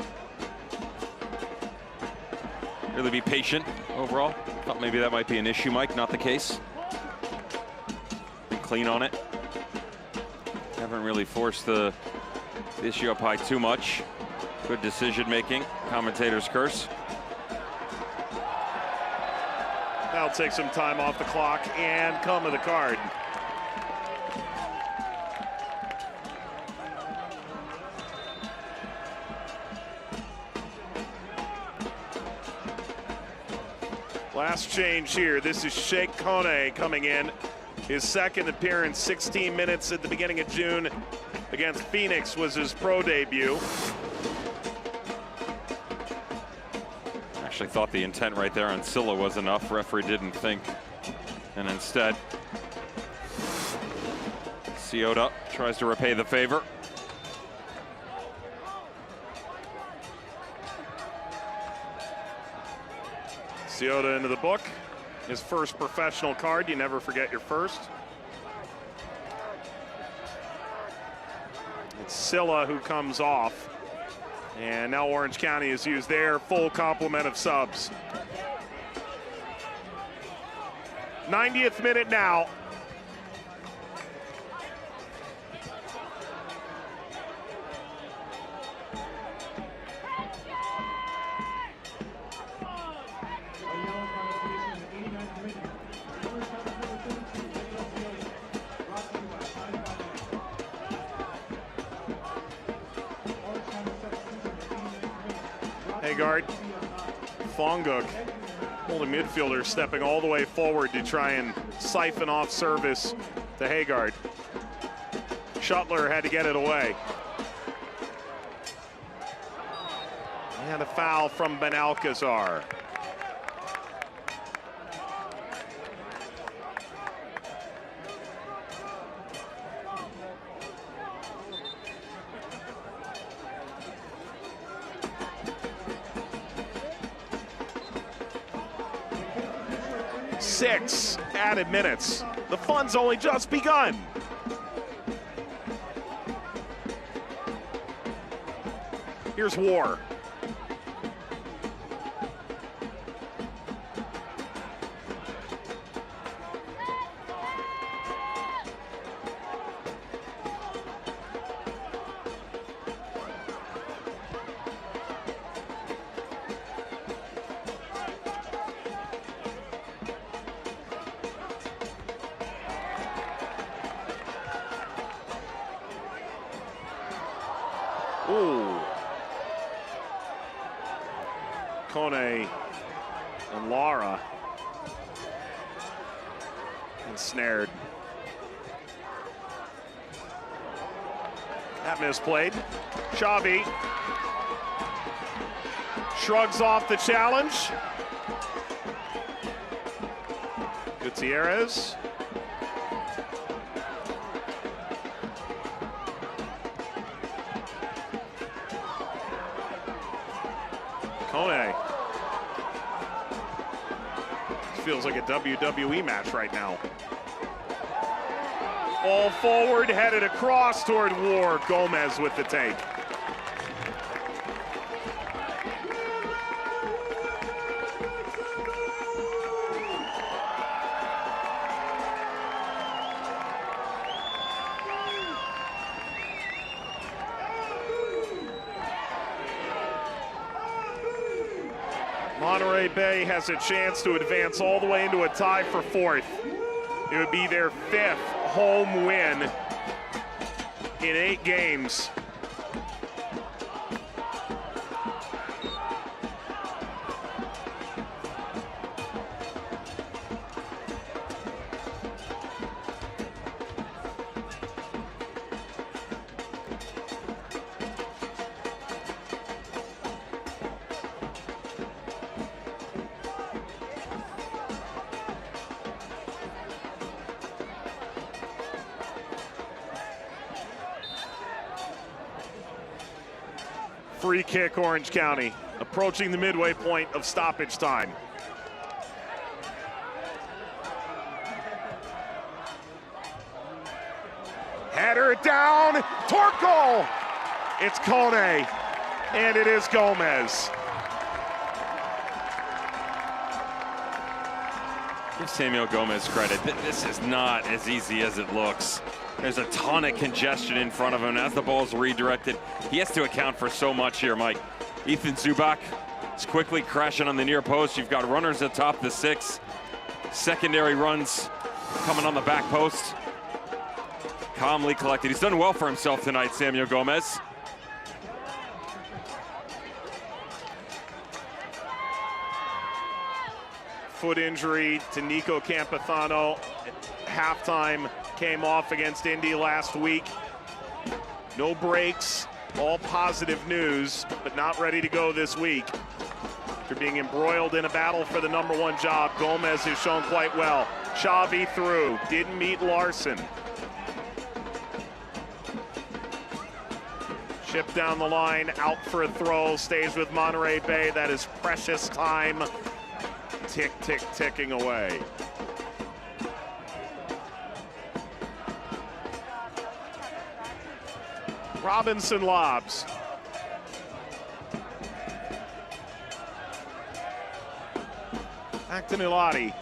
really be patient overall. Thought maybe that might be an issue, Mike. Not the case. Been clean on it. Haven't really forced the issue up high too much. Good decision making. Commentator's curse. That'll take some time off the clock and come to the card. Last change here. This is Sheikh Kone coming in. His second appearance, 16 minutes at the beginning of June against Phoenix was his pro debut. Actually thought the intent right there on Silla was enough. Referee didn't think. And instead, Ciota tries to repay the favor. Ciota into the book. His first professional card. You never forget your first. It's Silla who comes off. And now Orange County has used their full complement of subs. 90th minute now. Hagard, Fonguk, holding midfielder, stepping all the way forward to try and siphon off service to Hagard. Shuttler had to get it away. And a foul from Benalcazar. Six added minutes. The fun's only just begun. Here's War. Ooh. Kone and Lara ensnared. That misplayed. Xavi shrugs off the challenge. Gutierrez. Kone. Feels like a WWE match right now. All forward, headed across toward War. Gomez with the take. Monterey Bay has a chance to advance all the way into a tie for fourth. It would be their fifth home win in 8 games. Free kick, Orange County, approaching the midway point of stoppage time. Header down, Torkel! It's Kone, and it is Gomez. Give Samuel Gomez credit. This is not as easy as it looks. There's a ton of congestion in front of him. As the ball's redirected, he has to account for so much here, Mike. Ethan Zubak is quickly crashing on the near post. You've got runners atop the 6. Secondary runs coming on the back post. Calmly collected. He's done well for himself tonight, Samuel Gomez. Foot injury to Nico Campazano. Halftime came off against Indy last week. No breaks, all positive news, but not ready to go this week. After being embroiled in a battle for the #1 job, Gomez has shown quite well. Xavi through, didn't meet Larson. Chip down the line, out for a throw, stays with Monterey Bay. That is precious time. Tick, tick, ticking away. Robinson lobs. Actinilati.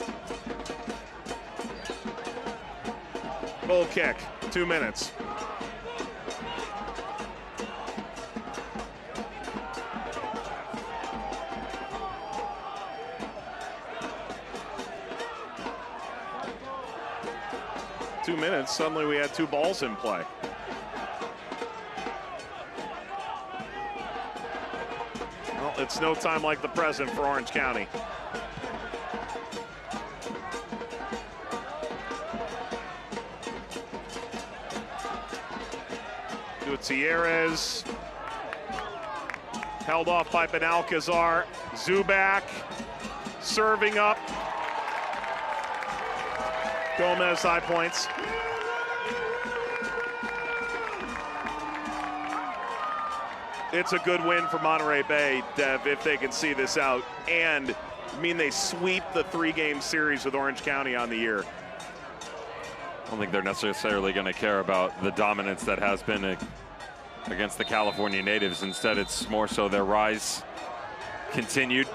Goal kick, 2 minutes. Suddenly we had 2 balls in play. Well, it's no time like the present for Orange County. Gutierrez held off by Benalcazar. Zubak serving up. Gomez high points. It's a good win for Monterey Bay, Dev, if they can see this out. And I mean, they sweep the 3-game series with Orange County on the year. I don't think they're necessarily going to care about the dominance that has been against the California natives. Instead, it's more so their rise continued.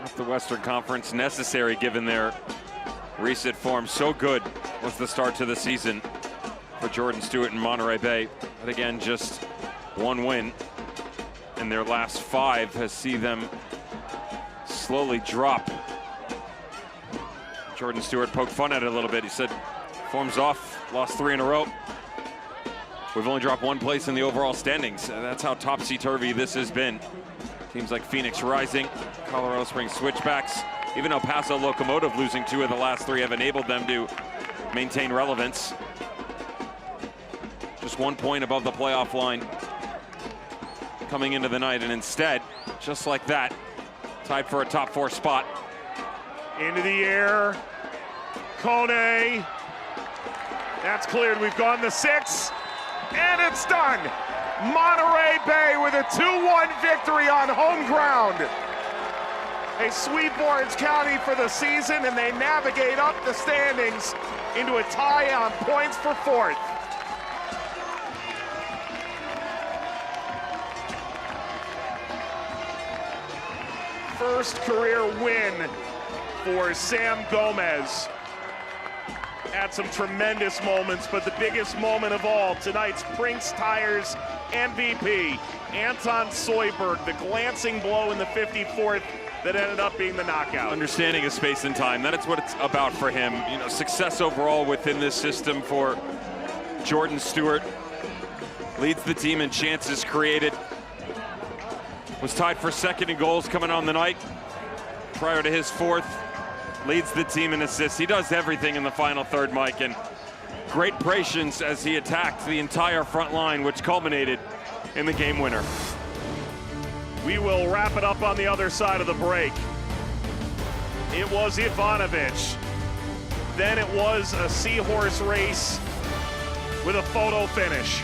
Off the Western Conference, necessary given their recent form. So good was the start to the season for Jordan Stewart and Monterey Bay. But again, just one win in their last 5 has seen them slowly drop. Jordan Stewart poked fun at it a little bit. He said, form's off, lost 3 in a row. We've only dropped 1 place in the overall standings. That's how topsy-turvy this has been. Teams like Phoenix Rising, Colorado Springs Switchbacks, even El Paso Locomotive losing 2 of the last 3 have enabled them to maintain relevance. Just 1 point above the playoff line coming into the night, and instead, just like that, tied for a top 4 spot. Into the air, Kone. That's cleared. We've gone to 6, and it's done. Monterey Bay with a 2-1 victory on home ground. They sweep Orange County for the season, and they navigate up the standings into a tie on points for 4th. First career win for Sam Gomez. Had some tremendous moments, but the biggest moment of all, tonight's Brinks Tires MVP, Anton Soyberg, the glancing blow in the 54th that ended up being the knockout. Understanding of space and time, that's what it's about for him. You know, success overall within this system for Jordan Stewart. Leads the team in chances created. Was tied for 2nd in goals coming on the night. Prior to his 4th, leads the team in assists. He does everything in the final third, Mike, and great patience as he attacked the entire front line, which culminated in the game winner. We will wrap it up on the other side of the break. It was Ivanovic. Then it was a seahorse race with a photo finish.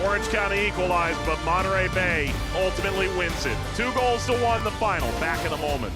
Orange County equalized, but Monterey Bay ultimately wins it. 2-1 the final. Back in a moment.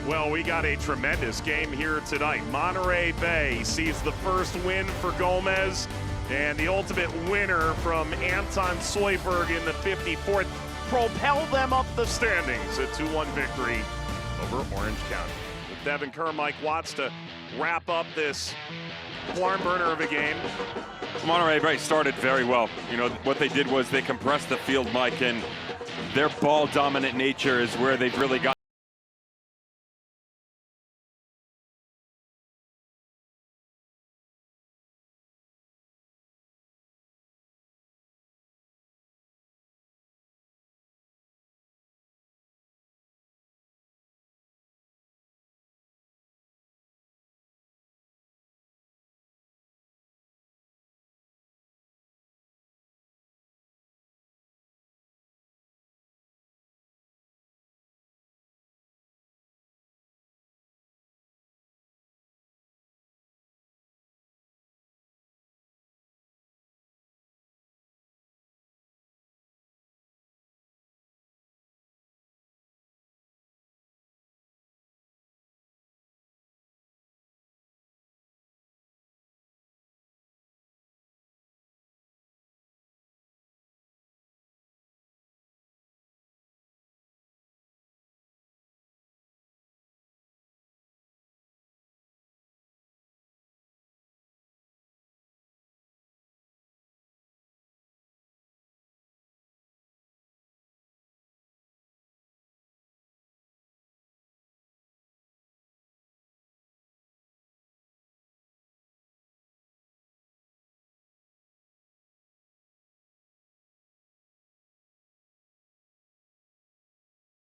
Well, we got a tremendous game here tonight. Monterey Bay sees the first win for Gomez, and the ultimate winner from Anton Soyberg in the 54th propelled them up the standings. A 2-1 victory over Orange County. With Devin Kerr, Mike Watts to wrap up this barn burner of a game. Monterey Bay started very well. You know, what they did was they compressed the field, Mike, and their ball dominant nature is where they've really got.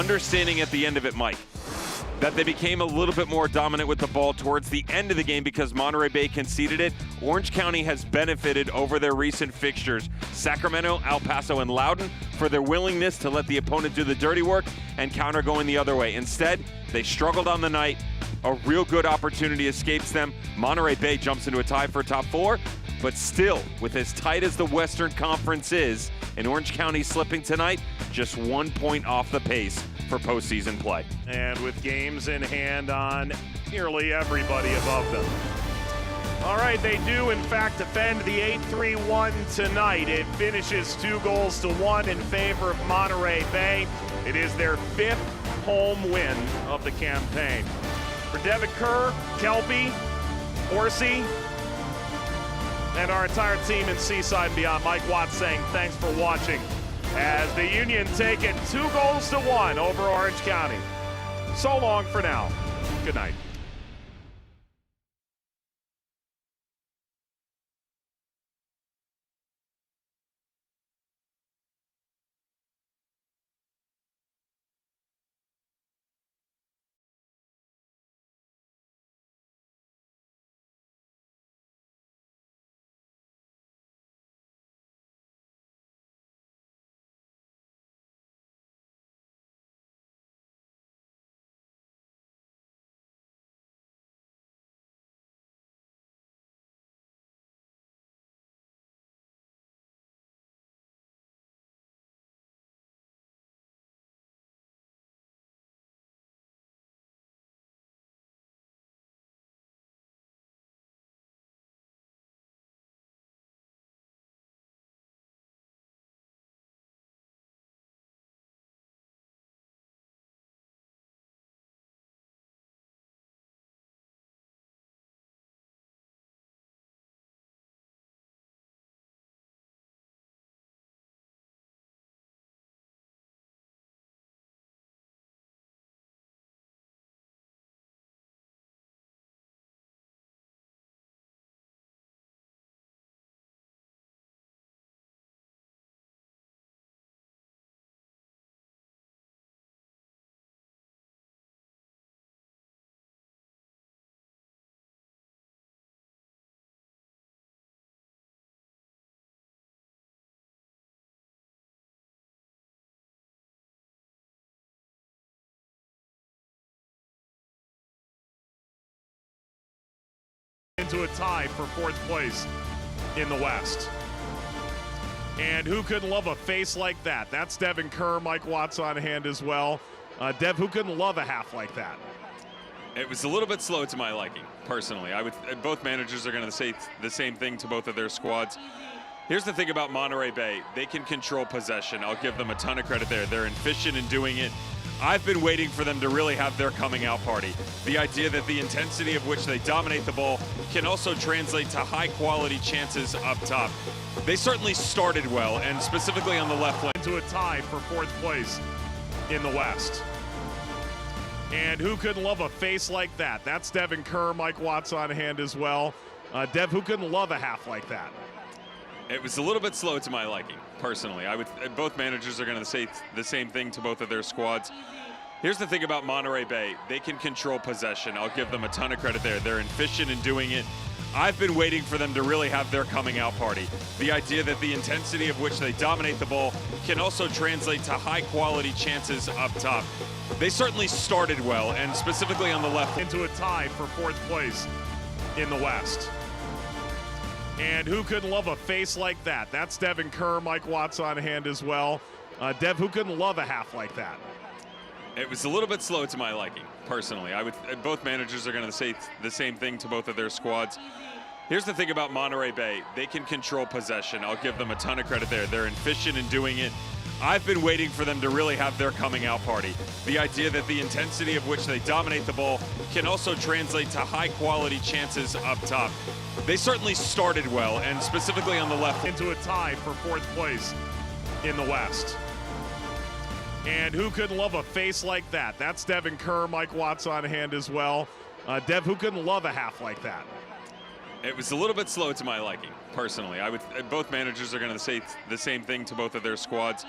Understanding at the end of it, Mike, that they became a little bit more dominant with the ball towards the end of the game because Monterey Bay conceded it. Orange County has benefited over their recent fixtures, Sacramento, El Paso, and Loudoun, for their willingness to let the opponent do the dirty work and counter going the other way. Instead, they struggled on the night. A real good opportunity escapes them. Monterey Bay jumps into a tie for top 4, but still, with as tight as the Western Conference is, and Orange County slipping tonight, just 1 point off the pace for postseason play. And with games in hand on nearly everybody above them. All right, they do in fact defend the 8-3-1 tonight. It finishes 2-1 in favor of Monterey Bay. It is their 5th home win of the campaign. For Devin Kerr, Kelpie, Horsey, and our entire team in Seaside and beyond, Mike Watts saying thanks for watching as the Union take it 2-1 over Orange County. So long for now. Good night. Into a tie for 4th place in the West. And who couldn't love a face like that? That's Devin Kerr, Mike Watts on hand as well. Dev, who couldn't love a half like that? It was a little bit slow to my liking, personally. Both managers are going to say the same thing to both of their squads. Here's the thing about Monterey Bay. They can control possession. I'll give them a ton of credit there. They're efficient in doing it. I've been waiting for them to really have their coming out party. The idea that the intensity of which they dominate the ball can also translate to high quality chances up top. They certainly started well, and specifically on the left lane. To a tie for fourth place in the West. And who couldn't love a face like that? That's Devin Kerr, Mike Watts on hand as well. Dev, who couldn't love a half like that? It was a little bit slow to my liking, personally. Both managers are going to say the same thing to both of their squads. Here's the thing about Monterey Bay. They can control possession. I'll give them a ton of credit there. They're efficient in doing it. I've been waiting for them to really have their coming out party. The idea that the intensity of which they dominate the ball can also translate to high quality chances up top. They certainly started well, and specifically on the left. Into a tie for fourth place in the West. And who couldn't love a face like that? That's Devin Kerr, Mike Watts on hand as well. Dev, who couldn't love a half like that? It was a little bit slow to my liking, personally. Both managers are going to say the same thing to both of their squads. Here's the thing about Monterey Bay. They can control possession. I'll give them a ton of credit there. They're efficient in doing it. I've been waiting for them to really have their coming out party. The idea that the intensity of which they dominate the ball can also translate to high quality chances up top. They certainly started well, and specifically on the left. Into a tie for fourth place in the West. And who couldn't love a face like that? That's Devin Kerr, Mike Watts on hand as well. Dev, who couldn't love a half like that? It was a little bit slow to my liking, personally. Both managers are going to say the same thing to both of their squads.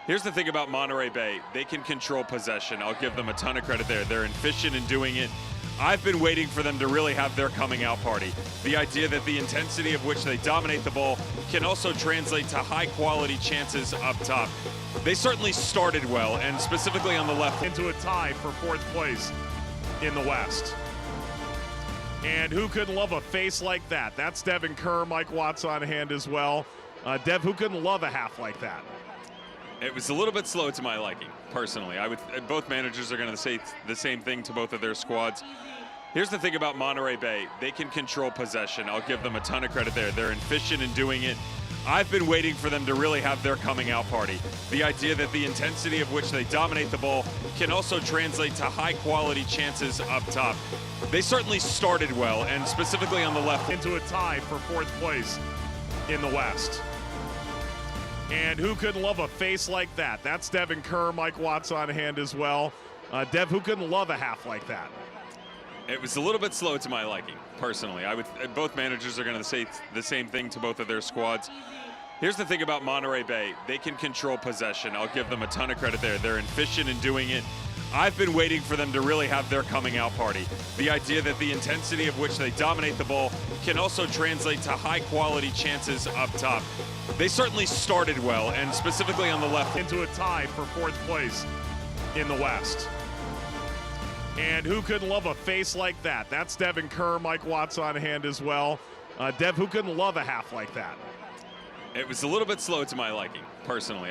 Here's the thing about Monterey Bay. They can control possession. I'll give them a ton of credit there. They're efficient in doing it. I've been waiting for them to really have their coming out party. The idea that the intensity of which they dominate the ball can also translate to high quality chances up top. They certainly started well, and specifically on the left. Into a tie for fourth place in the West. And who couldn't love a face like that? That's Devin Kerr, Mike Watts on hand as well. Dev, who couldn't love a half like that? It was a little bit slow to my liking, personally. Both managers are going to say the same thing to both of their squads. Here's the thing about Monterey Bay. They can control possession. I'll give them a ton of credit there. They're efficient in doing it. I've been waiting for them to really have their coming out party. The idea that the intensity of which they dominate the ball can also translate to high quality chances up top. They certainly started well, and specifically on the left. Into a tie for fourth place in the West. And who couldn't love a face like that? That's Devin Kerr, Mike Watts on hand as well. Dev, who couldn't love a half like that? It was a little bit slow to my liking, personally. Both managers are going to say the same thing to both of their squads. Here's the thing about Monterey Bay. They can control possession. I'll give them a ton of credit there. They're efficient in doing it. I've been waiting for them to really have their coming out party. The idea that the intensity of which they dominate the ball can also translate to high quality chances up top. They certainly started well, and specifically on the left. Into a tie for fourth place in the West. And who couldn't love a face like that? That's Devin Kerr, Mike Watts on hand as well. Dev, who couldn't love a half like that? It was a little bit slow to my liking, personally.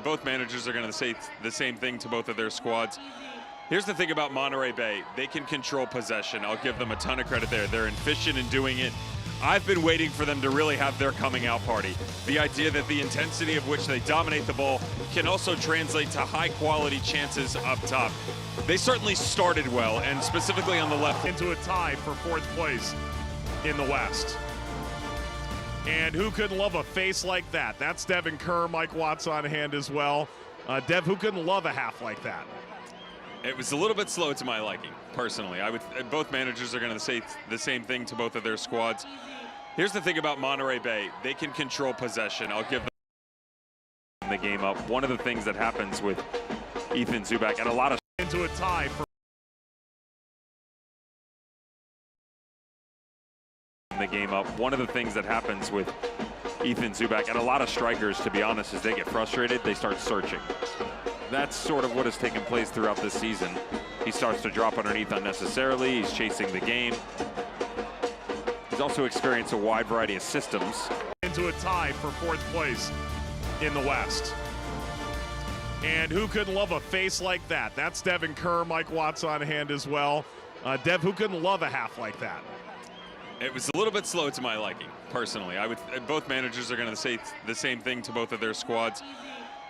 Both managers are going to say the same thing to both of their squads. Here's the thing about Monterey Bay. They can control possession. I'll give them a ton of credit there. They're efficient in doing it. I've been waiting for them to really have their coming out party. The idea that the intensity of which they dominate the ball can also translate to high quality chances up top. They certainly started well, and specifically on the left. Into a tie for fourth place in the West. And who couldn't love a face like that? That's Devin Kerr, Mike Watts on hand as well. Dev, who couldn't love a half like that? It was a little bit slow to my liking, personally. Both managers are going to say the same thing to both of their squads. Here's the thing about Monterey Bay. They can control possession. I'll give them the game up. One of the things that happens with Ethan Zubak and a lot of into a tie for the game up. One of the things that happens with Ethan Zubak and a lot of strikers, to be honest, is they get frustrated, they start searching. That's sort of what has taken place throughout this season. He starts to drop underneath unnecessarily. He's chasing the game. He's also experienced a wide variety of systems. Into a tie for fourth place in the West. And who couldn't love a face like that? That's Devin Kerr, Mike Watts on hand as well. Dev, who couldn't love a half like that? It was a little bit slow to my liking, personally. Both managers are going to say the same thing to both of their squads.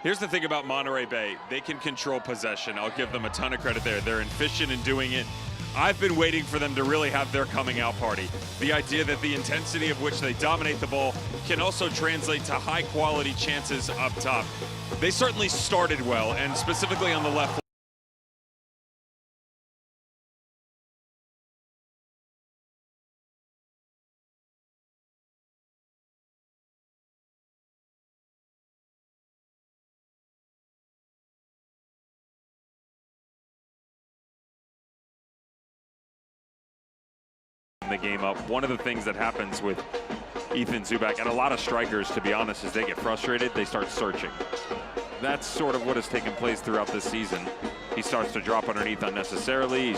Here's the thing about Monterey Bay. They can control possession. I'll give them a ton of credit there. They're efficient in doing it. I've been waiting for them to really have their coming out party. The idea that the intensity of which they dominate the ball can also translate to high quality chances up top. They certainly started well, and specifically on the left. The game up. One of the things that happens with Ethan Zubak and a lot of strikers, to be honest, is they get frustrated, they start searching. That's sort of what has taken place throughout this season. He starts to drop underneath unnecessarily.